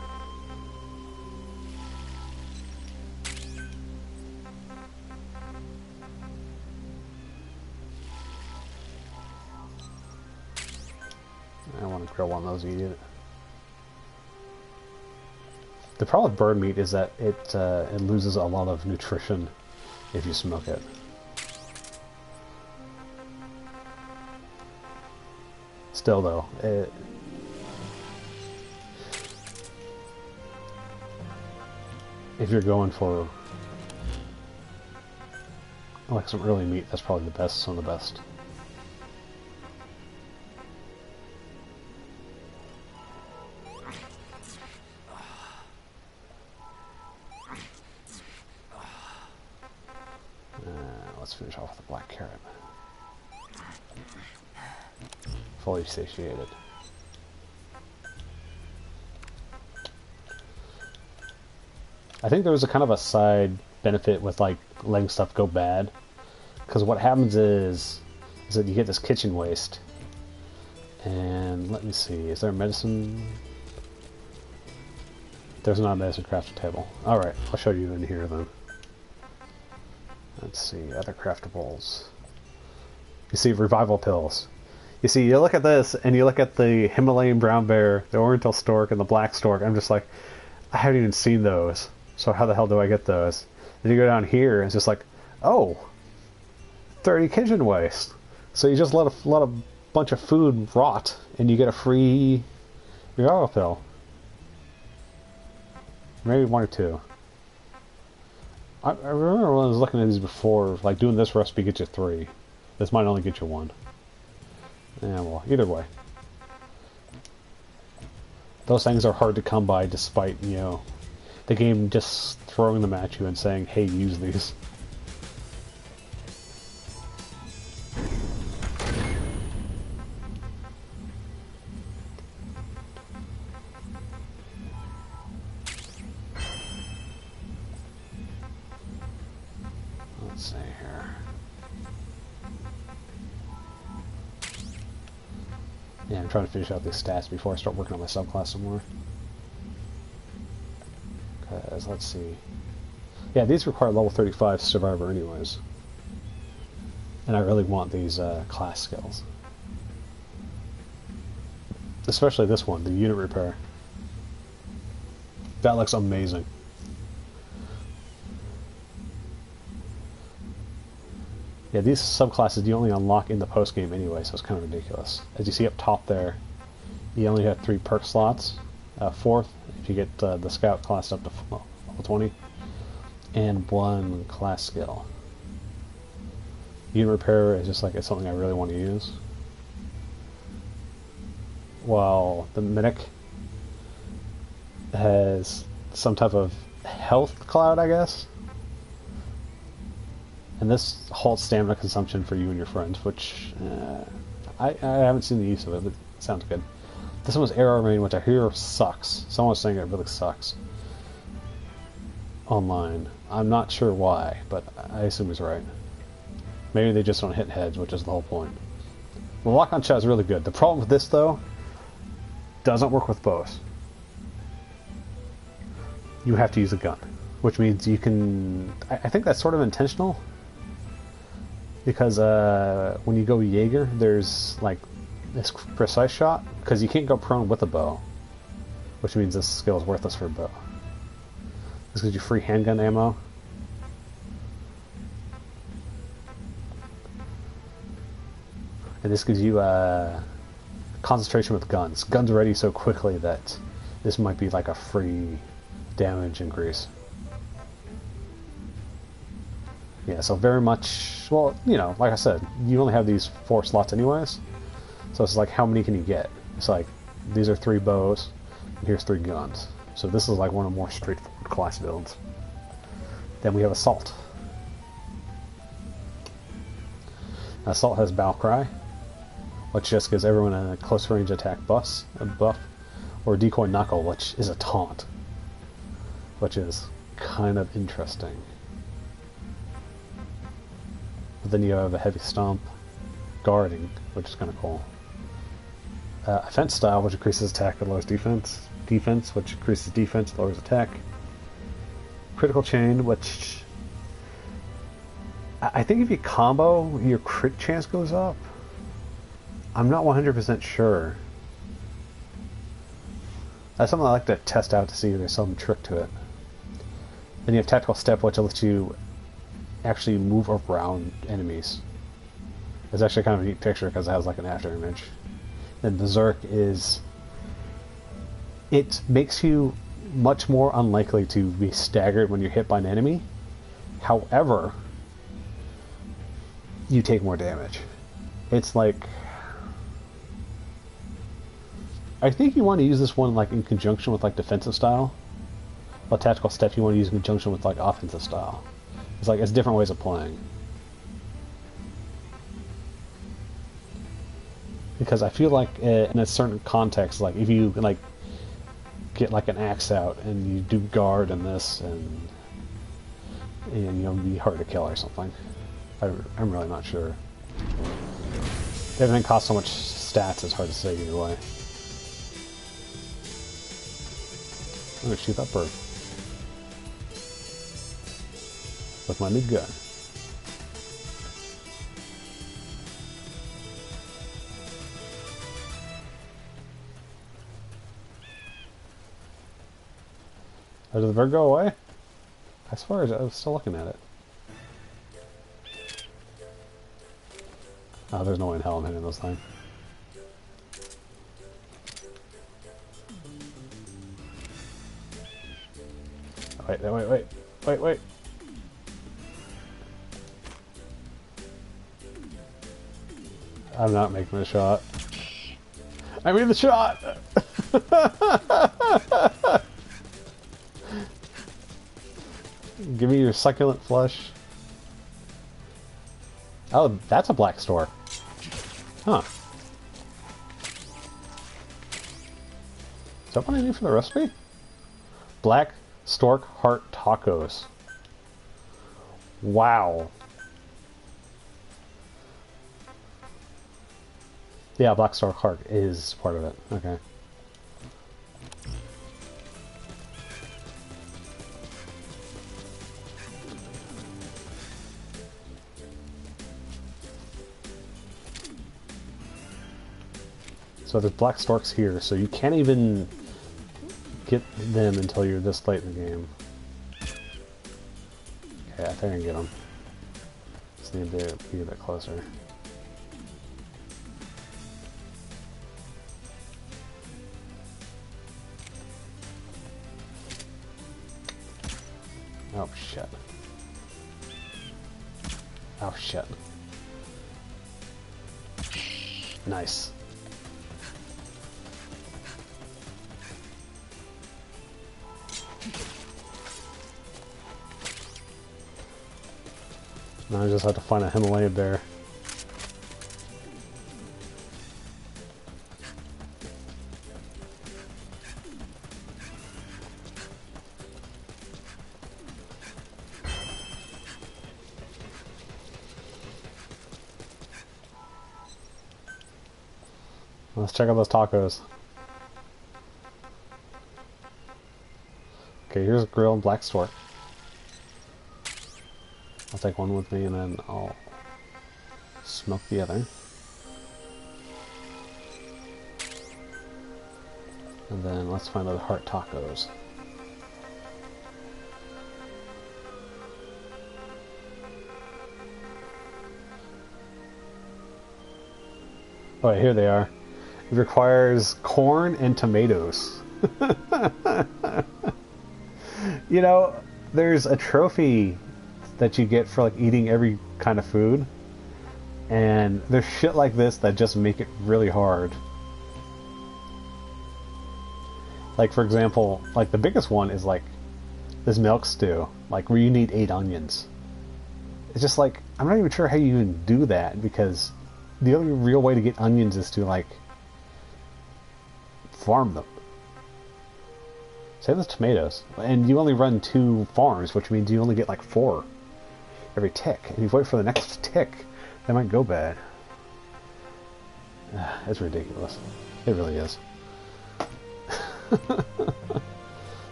I want to grill one of those and eat it. The problem with bird meat is that it loses a lot of nutrition if you smoke it. Still though, if you're going for like some early meat, that's probably the best, some of the best. Let's finish off with a black carrot. Fully satiated. I think there was a kind of a side benefit with like letting stuff go bad, because what happens is that you get this kitchen waste. And let me see, is there a medicine? There's not a medicine crafting table. Alright, I'll show you in here then. Let's see, other craftables. You see, revival pills. You see, you look at this, and you look at the Himalayan brown bear, the oriental stork, and the black stork. I'm just like, I haven't even seen those. So how the hell do I get those? Then you go down here, and it's just like, oh, 30 kitchen waste. So you just let a bunch of food rot, and you get a free revival pill. Maybe one or two. I remember when I was looking at these before, like doing this recipe gets you 3. This might only get you 1. Yeah, well, either way. Those things are hard to come by despite, you know, the game just throwing them at you and saying, hey, use these. Let's see here. Yeah, I'm trying to finish out these stats before I start working on my subclass some more. Because, let's see. Yeah, these require level 35 Survivor anyways. And I really want these class skills. Especially this one, the unit repair. That looks amazing. Yeah, these subclasses you only unlock in the post-game anyway, so it's kind of ridiculous. As you see up top there, you only have 3 perk slots. 4th, if you get the scout class up to level 20, and 1 class skill. Unit repair is just like it's something I really want to use. While the medic has some type of health cloud, I guess. And this halts stamina consumption for you and your friends, which I haven't seen the use of it, but it sounds good. This one's Air Rain, which I hear sucks. Someone's saying it really sucks. Online. I'm not sure why, but I assume he's right. Maybe they just don't hit heads, which is the whole point. The lock-on shot is really good. The problem with this, though, doesn't work with bows. You have to use a gun, which means you can... I think that's sort of intentional. Because when you go Jaeger, there's like this precise shot, because you can't go prone with a bow, which means this skill is worthless for a bow. This gives you free handgun ammo. And this gives you concentration with guns. Guns ready so quickly that this might be like a free damage increase. Yeah, so very much, well, you know, like I said, you only have these 4 slots anyways. So it's like, how many can you get? It's like, these are 3 bows, and here's 3 guns. So this is like one of the more straightforward class builds. Then we have Assault. Assault has Battle Cry, which just gives everyone a close range attack buff, or Decoy Knuckle, which is a taunt, which is kind of interesting. But then you have a Heavy Stomp, Guarding, which is kind of cool. Offense Style, which increases attack and lowers defense. Defense, which increases defense, lowers attack. Critical Chain, which I think if you combo, your crit chance goes up. I'm not 100% sure. That's something I like to test out to see if there's some trick to it. Then you have Tactical Step, which lets you actually move around enemies. It's actually kind of a neat picture because it has like an after image. Then Berserk is... it makes you much more unlikely to be staggered when you're hit by an enemy. However, you take more damage. It's like... I think you want to use this one like in conjunction with like defensive style. But Tactical Step you want to use in conjunction with like offensive style. It's like, it's different ways of playing. Because I feel like in a certain context, like if you like get like an axe out and you do guard in this, and you know, be hard to kill or something. I'm really not sure. Everything costs so much stats, it's hard to say either way. I'm gonna shoot that bird with my new gun. Oh, did the bird go away? I swear I was still looking at it. Oh, there's no way in hell I'm hitting this thing. Wait. I'm not making the shot. I made the shot! Give me your succulent flesh. Oh, that's a black stork. Huh. Is that what I need for the recipe? Black stork heart tacos. Wow. Yeah, black stork heart is part of it. Okay. So there's black storks here, so you can't even get them until you're this late in the game. Okay, I think I can get them. Just need to be a bit closer. Oh shit. Oh shit. Nice. Now I just have to find a Himalayan bear. Let's check out those tacos. Okay, here's a grilled black stork. I'll take one with me and then I'll smoke the other. And then let's find the heart tacos. Oh, here they are. It requires corn and tomatoes. You know, there's a trophy that you get for like eating every kind of food, and there's shit like this that just make it really hard. Like, for example, like the biggest one is like this milk stew, like where you need 8 onions. It's just like, I'm not even sure how you even do that, because the only real way to get onions is to like farm them. Same with tomatoes. And you only run 2 farms, which means you only get like 4 every tick. And you wait for the next tick, they might go bad. It's ridiculous. It really is.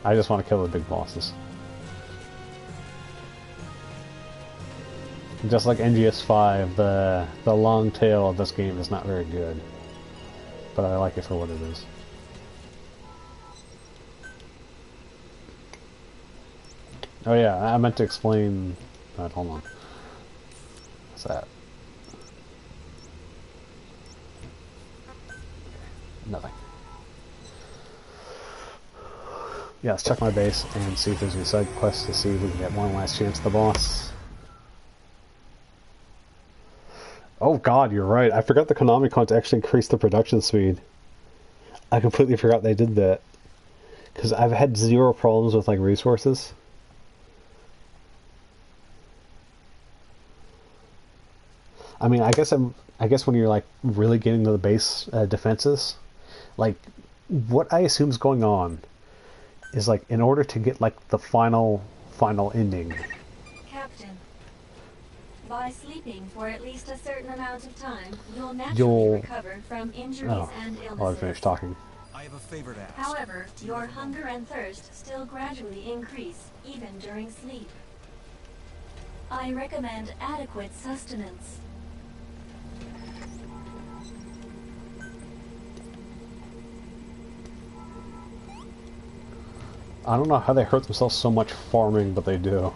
I just want to kill the big bosses. Just like NGS5, the long tail of this game is not very good. But I like it for what it is. Oh yeah, I meant to explain... hold on. What's that? Nothing. Yeah, let's check my base and see if there's any side quests to see if we can get one last chance at the boss. Oh god, you're right. I forgot the Konami con to actually increase the production speed. I completely forgot they did that. Because I've had 0 problems with like resources. I mean, I guess when you're like really getting to the base defenses, like what I assume is going on is like in order to get like the final ending. Captain, by sleeping for at least a certain amount of time, you'll naturally recover from injuries and illnesses. I'll finish talking. I have a favor to ask. However, your hunger and thirst still gradually increase, even during sleep. I recommend adequate sustenance. I don't know how they hurt themselves so much farming, but they do.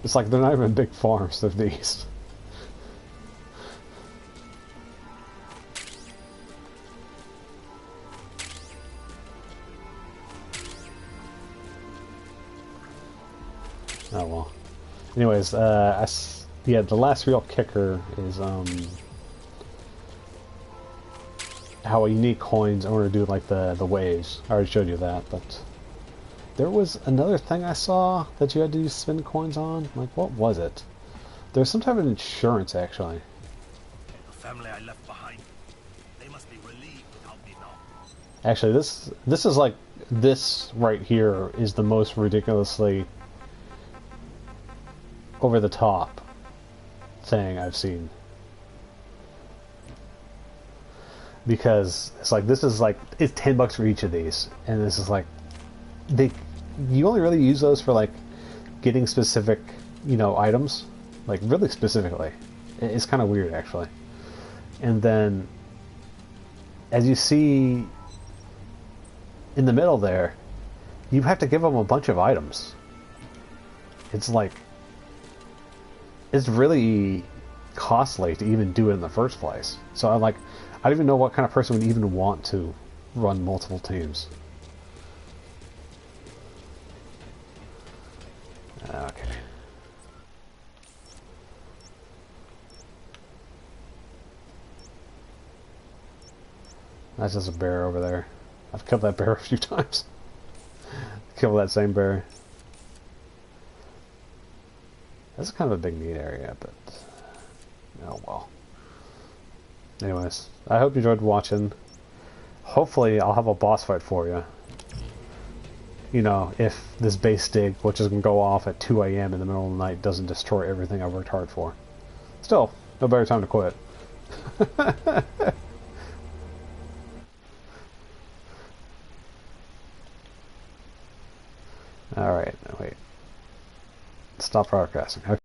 It's like they're not even big farms, they're these. Oh well. Anyways, yeah, the last real kicker is how you need coins in order to do like the waves. I already showed you that, but there was another thing I saw that you had to spend coins on. Like, what was it? There's some type of insurance, actually. The family I left behind, they must be relieved without me now. Actually, this is like, this right here is the most ridiculously over the top thing I've seen. Because it's like, this is like, it's $10 for each of these, and this is like, you only really use those for like getting specific, you know, items, like really specifically. It's kind of weird, actually. And then, as you see in the middle there, you have to give them a bunch of items. It's like, it's really costly to even do it in the first place. So I don't even know what kind of person would even want to run multiple teams. Okay. That's just a bear over there. I've killed that bear a few times. Kill that same bear. That's kind of a big meat area, but oh well. Anyways, I hope you enjoyed watching. Hopefully I'll have a boss fight for you. You know, if this base dig, which is going to go off at 2 AM in the middle of the night, doesn't destroy everything I worked hard for. Still, no better time to quit. Alright, wait. Stop broadcasting. Okay.